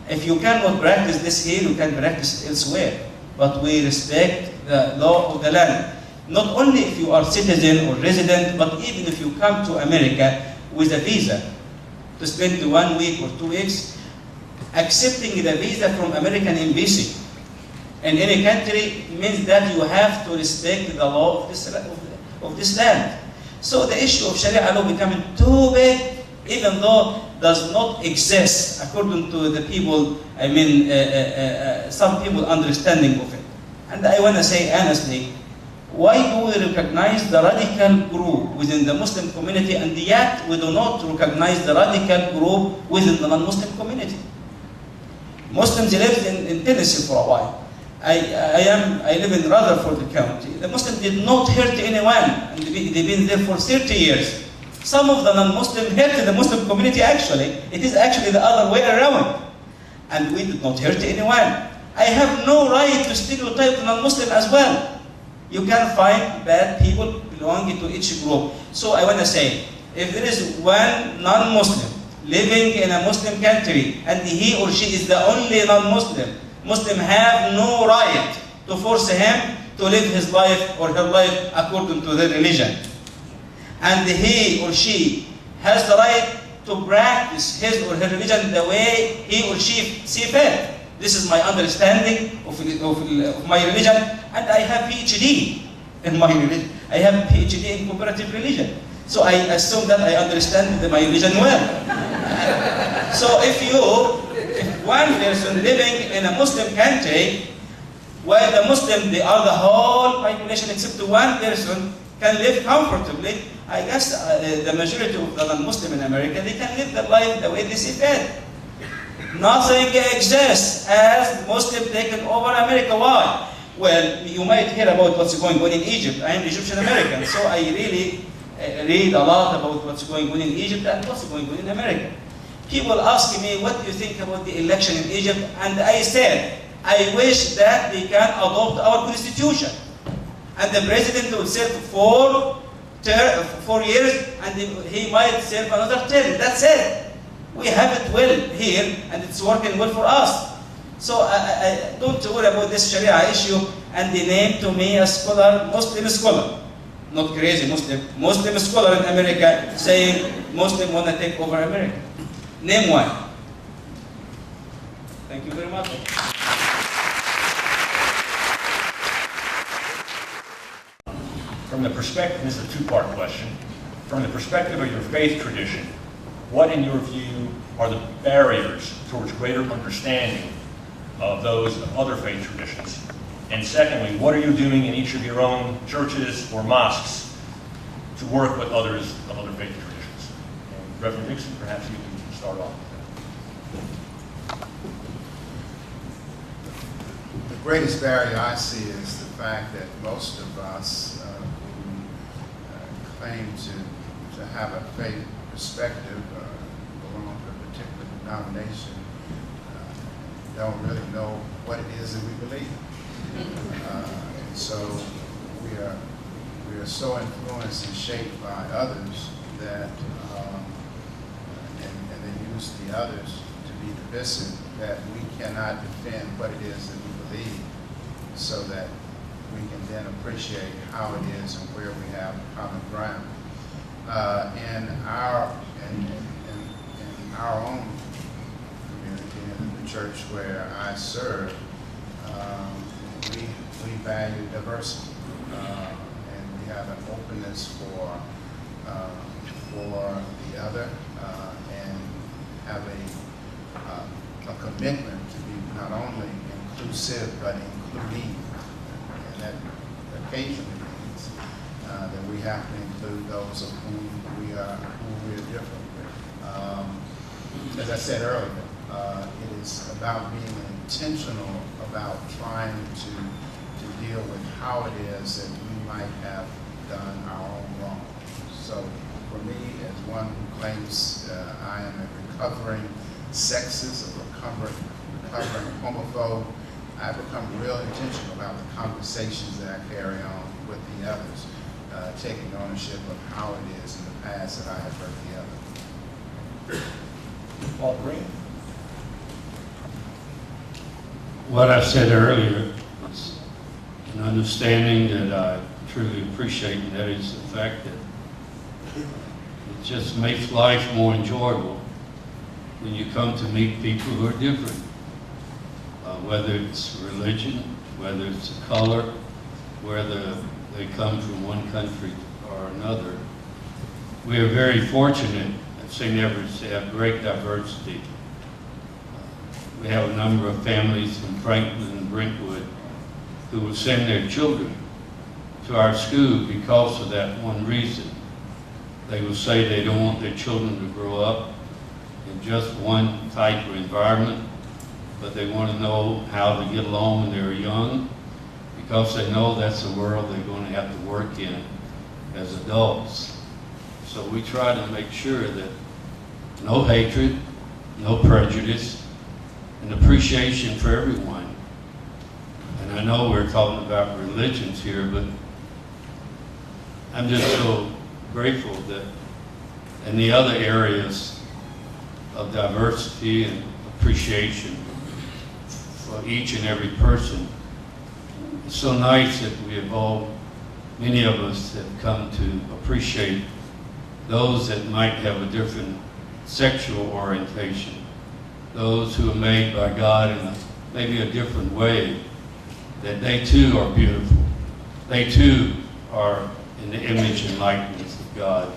If you cannot practice this here, you can practice it elsewhere. But we respect the law of the land. Not only if you are citizen or resident, but even if you come to America with a visa to spend 1 week or 2 weeks, accepting the visa from American embassy in any country means that you have to respect the law of this land. So the issue of Sharia law becoming too big, even though does not exist according to the people, some people understanding of it. And I want to say honestly, why do we recognize the radical group within the Muslim community and yet we do not recognize the radical group within the non-Muslim community? Muslims lived in Tennessee for a while. I live in Rutherford County. The Muslims did not hurt anyone, and they've been there for 30 years. Some of the non-Muslims hurt the Muslim community actually. It is actually the other way around. And we did not hurt anyone. I have no right to stereotype the non-Muslim as well. You can find bad people belonging to each group. So I want to say, if there is one non-Muslim living in a Muslim country and he or she is the only non-Muslim, Muslims have no right to force him to live his life or her life according to their religion. And he or she has the right to practice his or her religion the way he or she sees fit. This is my understanding of my religion, and I have PhD in my religion. I have PhD in comparative religion. So I assume that I understand my religion well. So if one person living in a Muslim country, while the Muslim, they are the whole population except one person, can live comfortably, I guess the majority of the non-Muslim in America, they can live their life the way they see fit. Nothing exists as Muslims taken over America. Why? Well, you might hear about what's going on in Egypt. I am Egyptian American, so I really read a lot about what's going on in Egypt and what's going on in America. People ask me, what do you think about the election in Egypt? And I said, I wish that they can adopt our constitution. And the president will serve for 4 years, and he might serve another term. That's it. We have it well here, and it's working well for us. So I don't worry about this Sharia issue and the name to me a scholar, Muslim scholar. Not crazy Muslim scholar in America saying Muslim want to take over America. Name one. Thank you very much. From the perspective, this is a two-part question. From the perspective of your faith tradition, what in your view are the barriers towards greater understanding of those of other faith traditions? And secondly, what are you doing in each of your own churches or mosques to work with others of other faith traditions? And Reverend Dixon, perhaps you can start off. The greatest barrier I see is the fact that most of us who claim to have a faith perspective, belong to a particular denomination, don't really know what it is that we believe. And so we are so influenced and shaped by others that, and they use the others to be divisive, that we cannot defend what it is that we believe, so that we can then appreciate how it is and where we have common ground. In our own community, in the church where I serve, we value diversity, and we have an openness for the other, and have a commitment to be not only inclusive but including, and that occasionally means that we have to include those of whom we are different with. As I said earlier, it is about being intentional about trying to deal with how it is that we might have done our own wrong. So for me, as one who claims I am a recovering sexist, a recovering homophobe, I become real intentional about the conversations that I carry on with the others, taking ownership of how it is in the past that I have hurt the other. Paul Green. What I said earlier is an understanding that I truly appreciate, and that is the fact that it just makes life more enjoyable when you come to meet people who are different. Whether it's religion, whether it's a color, whether they come from one country or another. We are very fortunate at St. Edward's to have great diversity. We have a number of families in Franklin and Brentwood who will send their children to our school because of that one reason. They will say they don't want their children to grow up in just one type of environment, but they want to know how to get along when they're young, because they know that's the world they're going to have to work in as adults. So we try to make sure that no hatred, no prejudice, and appreciation for everyone. And I know we're talking about religions here, but I'm just so grateful that in the other areas of diversity and appreciation for each and every person, it's so nice that we have all, many of us have come to appreciate those that might have a different sexual orientation, those who are made by God in maybe a different way, that they too are beautiful. They too are in the image and likeness of God.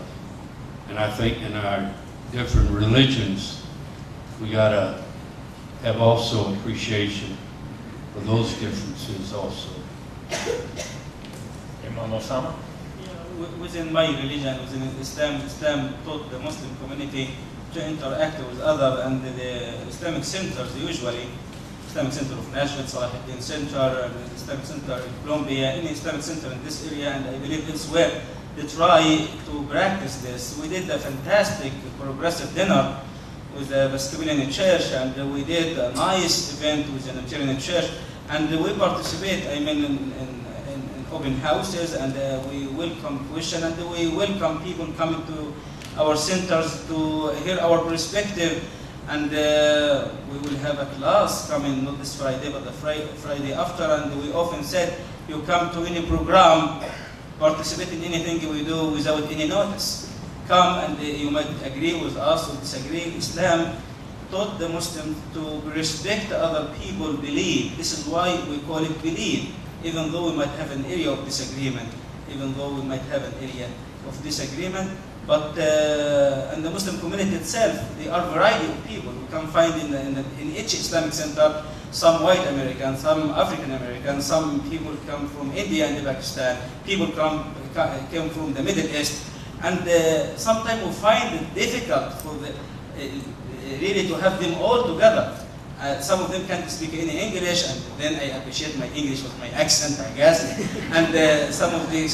And I think in our different religions, we gotta have also appreciation for those differences also. Imam Osama? Within my religion, within Islam taught the Muslim community to interact with others, and the Islamic centers usually, Islamic Center of Nashville, Salahuddin Center, and the Islamic Center in Colombia, any Islamic center in this area, and I believe elsewhere, they try to practice this. We did a fantastic progressive dinner with the Episcopalian Church, and we did a nice event with the Unitarian Church, and we participate, in open houses, and we welcome questions, and we welcome people coming to our centers to hear our perspective, and we will have a class, coming not this Friday, but the Friday after, and we often said, you come to any program, participate in anything we do without any notice. Come and you might agree with us or disagree. Islam taught the Muslims to respect other people's belief. This is why we call it belief, even though we might have an area of disagreement, But in the Muslim community itself, there are a variety of people. You can find in each Islamic center some white Americans, some African Americans, some people come from India and Pakistan, people came from the Middle East, and sometimes we find it difficult for really to have them all together. Some of them can't speak any English, and then I appreciate my English with my accent, I guess. And some of them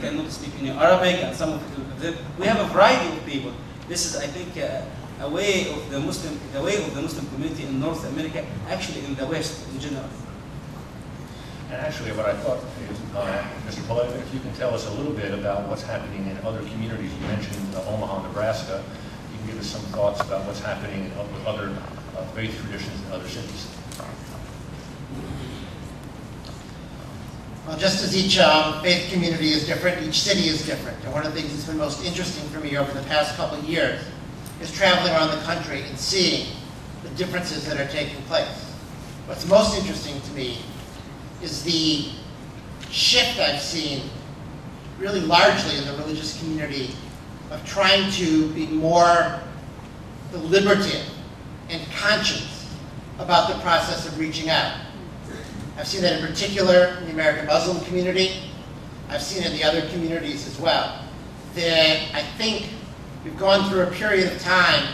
cannot speak any Arabic, and some of them, we have a variety of people. This is, I think, a way of the Muslim community in North America, actually in the West in general. And actually, what I thought is, Mr. Polevic, if you can tell us a little bit about what's happening in other communities. You mentioned Omaha, Nebraska. You can give us some thoughts about what's happening in other faith traditions in other cities. Well, just as each faith community is different, each city is different. And one of the things that's been most interesting for me over the past couple of years is traveling around the country and seeing the differences that are taking place. What's most interesting to me is the shift I've seen, really largely in the religious community, of trying to be more deliberative and conscious about the process of reaching out. I've seen that in particular in the American Muslim community. I've seen it in the other communities as well. That I think we've gone through a period of time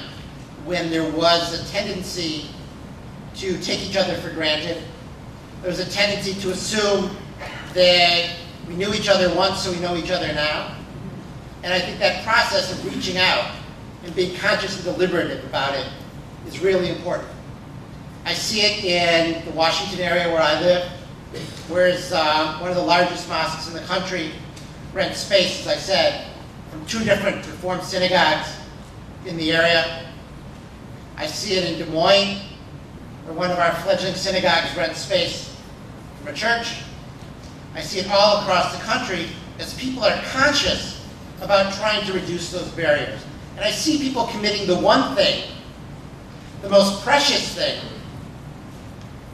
when there was a tendency to take each other for granted. There was a tendency to assume that we knew each other once, so we know each other now. And I think that process of reaching out and being conscious and deliberative about it is really important. I see it in the Washington area where I live, whereas one of the largest mosques in the country rents space, as I said, from 2 different Reformed synagogues in the area. I see it in Des Moines, where one of our fledgling synagogues rents space from a church. I see it all across the country as people are conscious about trying to reduce those barriers. And I see people committing the one thing, the most precious thing,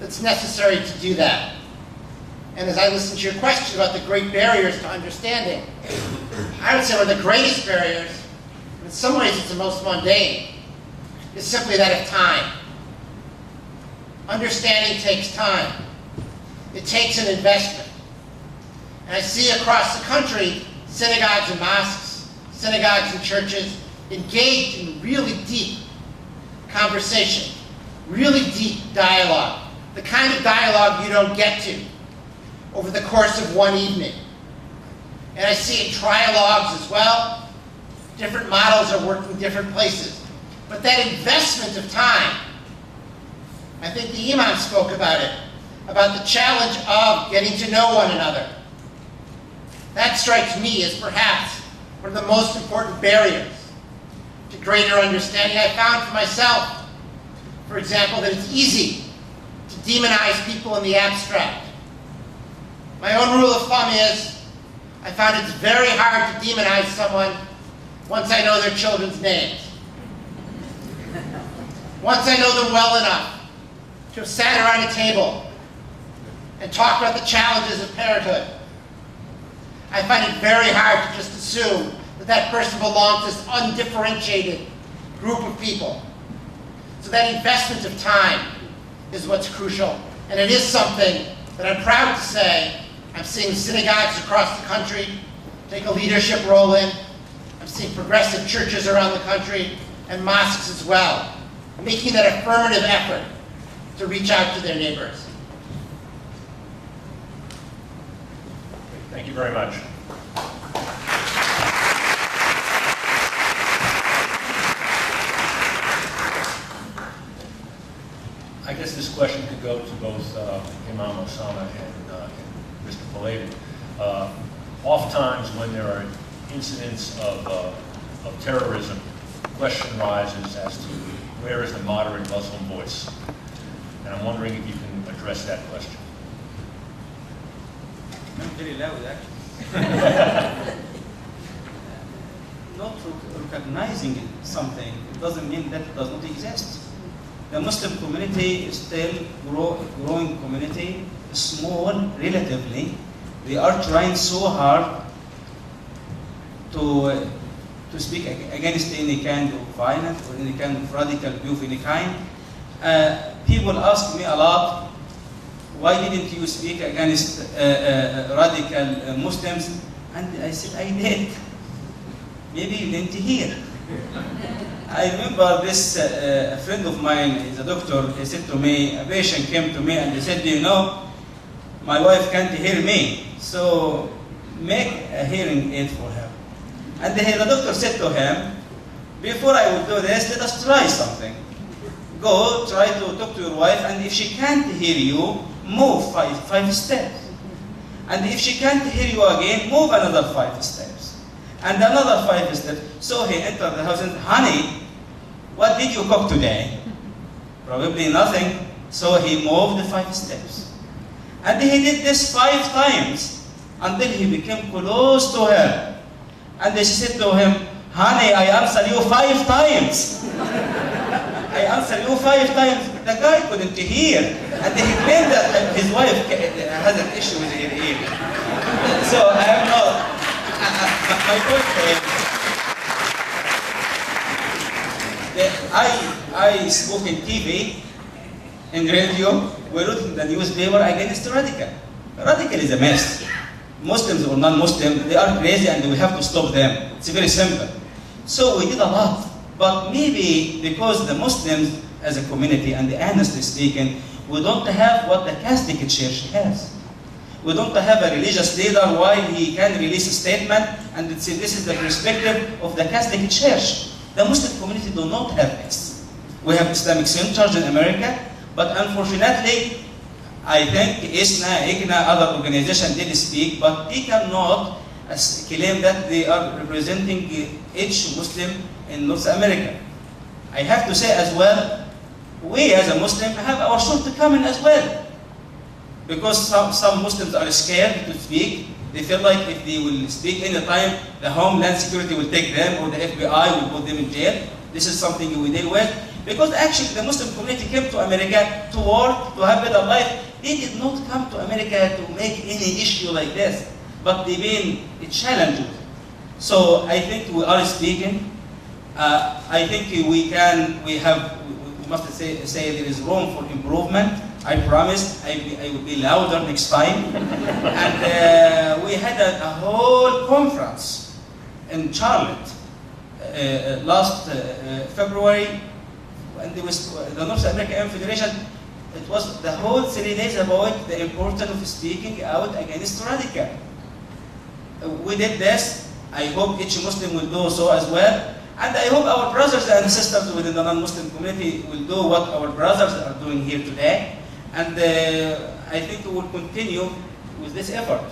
that's necessary to do that. And as I listen to your question about the great barriers to understanding, I would say one of the greatest barriers, in some ways it's the most mundane, is simply that of time. Understanding takes time. It takes an investment. And I see across the country synagogues and mosques, synagogues and churches engaged in really deep conversation, really deep dialogue, the kind of dialogue you don't get to over the course of one evening. And I see it in trialogues as well. Different models are working different places. But that investment of time, I think the Imam spoke about it, about the challenge of getting to know one another. That strikes me as perhaps one of the most important barriers to greater understanding. I found for myself, for example, that it's easy to demonize people in the abstract. My own rule of thumb is, I found it's very hard to demonize someone once I know their children's names. Once I know them well enough to have sat around a table and talked about the challenges of parenthood. I find it very hard to just assume that that person belongs to this undifferentiated group of people. So that investment of time is what's crucial. And it is something that I'm proud to say I'm seeing synagogues across the country take a leadership role in. I'm seeing progressive churches around the country and mosques as well, making that affirmative effort to reach out to their neighbors. Thank you very much. I guess this question could go to both Imam Osama and Mr. Polevic. Oftentimes when there are incidents of terrorism, the question rises as to where is the moderate Muslim voice? And I'm wondering if you can address that question. I'm very loud, actually. Not recognizing something, it doesn't mean that it does not exist. The Muslim community is still growing community, small relatively. They are trying so hard to speak against any kind of violence or any kind of radical view of any kind. People ask me a lot, why didn't you speak against radical Muslims? And I said, I did. Maybe you didn't hear. I remember this a friend of mine, he's a doctor, he said to me, a patient came to me and he said, you know, my wife can't hear me, so make a hearing aid for her. And the doctor said to him, before I will do this, let us try something. Go, try to talk to your wife, and if she can't hear you, move five steps. And if she can't hear you again, move another 5 steps. And another 5 steps. So he entered the house and, honey, what did you cook today? Probably nothing. So he moved the 5 steps. And he did this 5 times until he became close to her. And she said to him, honey, I answered you 5 times. I answered you 5 times. The guy couldn't hear. And he claimed that his wife had an issue with her ear. So I have no... My point is, I spoke in TV, in radio, we wrote in the newspaper against radical. Radical is a mess. Muslims or non-Muslim, they are crazy and we have to stop them. It's very simple. So we did a lot. But maybe because the Muslims as a community, and honestly speaking, we don't have what the Catholic Church has. We don't have a religious leader while he can release a statement and say this is the perspective of the Catholic Church. The Muslim community do not have this. We have Islamic centers in America, but unfortunately, I think ISNA, IGNA, other organizations did speak, but they cannot claim that they are representing each Muslim in North America. I have to say as well, we as a Muslim have our shortcomings as well. Because some Muslims are scared to speak. They feel like if they will speak any time, the Homeland Security will take them or the FBI will put them in jail. This is something we deal with. Because actually the Muslim community came to America to work, to have better life. They did not come to America to make any issue like this, but they've been challenged. So I think we are speaking. I think we must say there is room for improvement. I promise I will be louder next time. And we had a whole conference in Charlotte last February, and there was the North American Federation. It was the whole 3 days about the importance of speaking out against radical. We did this. I hope each Muslim will do so as well. And I hope our brothers and sisters within the non-Muslim community will do what our brothers are doing here today. And I think we will continue with this effort.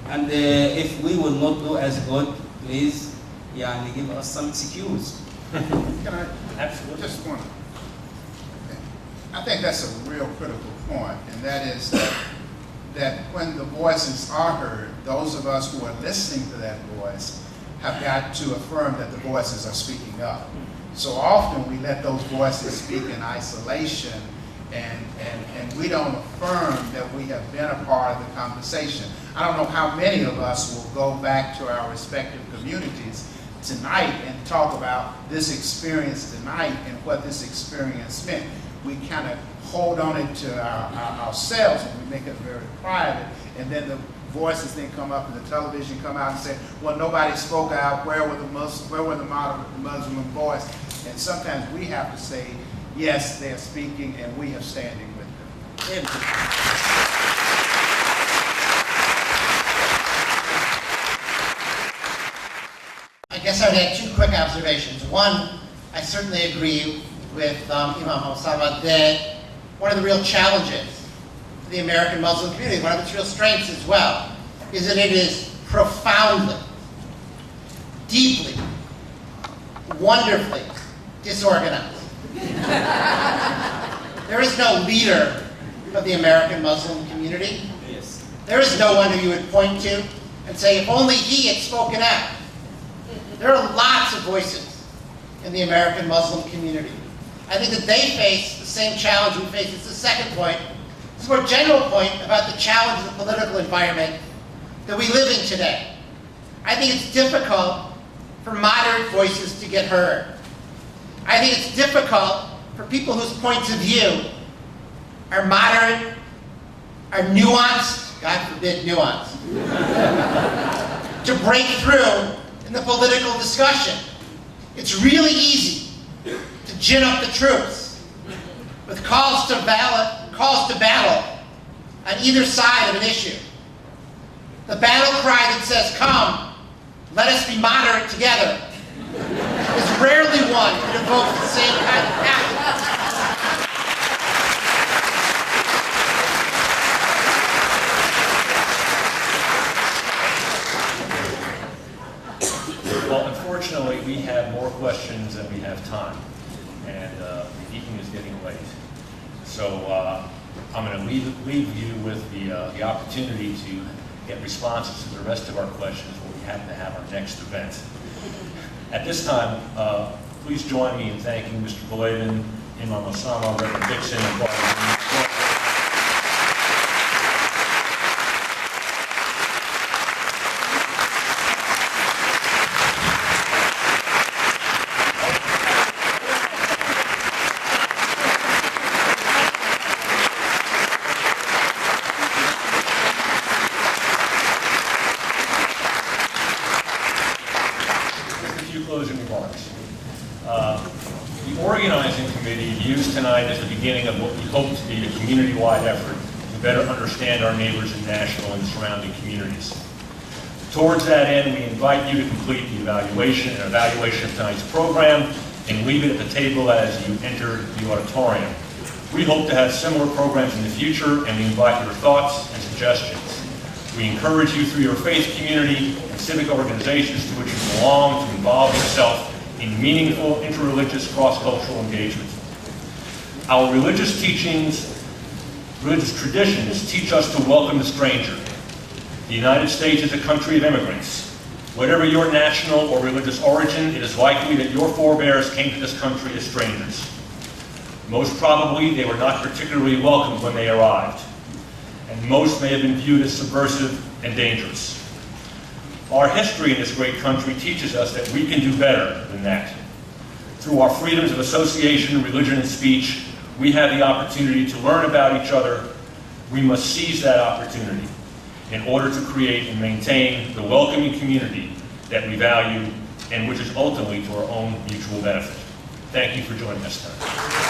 And if we will not do as good, please give us some excuse. Can I Absolutely. just want to, I think that's a real critical point, and that is that when the voices are heard, those of us who are listening to that voice have got to affirm that the voices are speaking up. So often we let those voices speak in isolation, and we don't affirm that we have been a part of the conversation. I don't know how many of us will go back to our respective communities tonight and talk about this experience tonight and what this experience meant. We kind of hold on it to ourselves and we make it very private, and then the voices then come up and the television come out and say, well, nobody spoke out, where were the moderate Muslim voice? And sometimes we have to say, yes, they're speaking and we are standing with them. I guess I would add 2 quick observations. One, I certainly agree with Imam Osama that one of the real challenges for the American Muslim community, one of its real strengths as well, is that it is profoundly, deeply, wonderfully disorganized. There is no leader of the American Muslim community. Yes. There is no one who you would point to and say, if only he had spoken out. There are lots of voices in the American Muslim community. I think that they face the same challenge we face. It's the second point. It's a more general point about the challenge of the political environment that we live in today. I think it's difficult for moderate voices to get heard. I think it's difficult for people whose points of view are moderate, are nuanced, God forbid nuanced, to break through in the political discussion. It's really easy to gin up the troops with calls to battle on either side of an issue. The battle cry that says, "Come, let us be moderate together," is rarely one that evokes the same kind of passion. Well, unfortunately, we have more questions than we have time, and the evening is getting late. So I'm going to leave you with the opportunity to get responses to the rest of our questions when we happen to have our next event. At this time, please join me in thanking Mr. Boyden, Imam Osama, Reverend Dixon, and Barbara. Closing remarks. The organizing committee views tonight as the beginning of what we hope to be a community-wide effort to better understand our neighbors in Nashville and surrounding communities. Towards that end, we invite you to complete the evaluation of tonight's program and leave it at the table as you enter the auditorium. We hope to have similar programs in the future, and we invite your thoughts and suggestions. We encourage you through your faith community and civic organizations to which you belong to involve yourself in meaningful interreligious cross-cultural engagement. Our religious teachings, religious traditions teach us to welcome the stranger. The United States is a country of immigrants. Whatever your national or religious origin, it is likely that your forebears came to this country as strangers. Most probably, they were not particularly welcomed when they arrived, and most may have been viewed as subversive and dangerous. Our history in this great country teaches us that we can do better than that. Through our freedoms of association, religion, and speech, we have the opportunity to learn about each other. We must seize that opportunity in order to create and maintain the welcoming community that we value and which is ultimately to our own mutual benefit. Thank you for joining us tonight.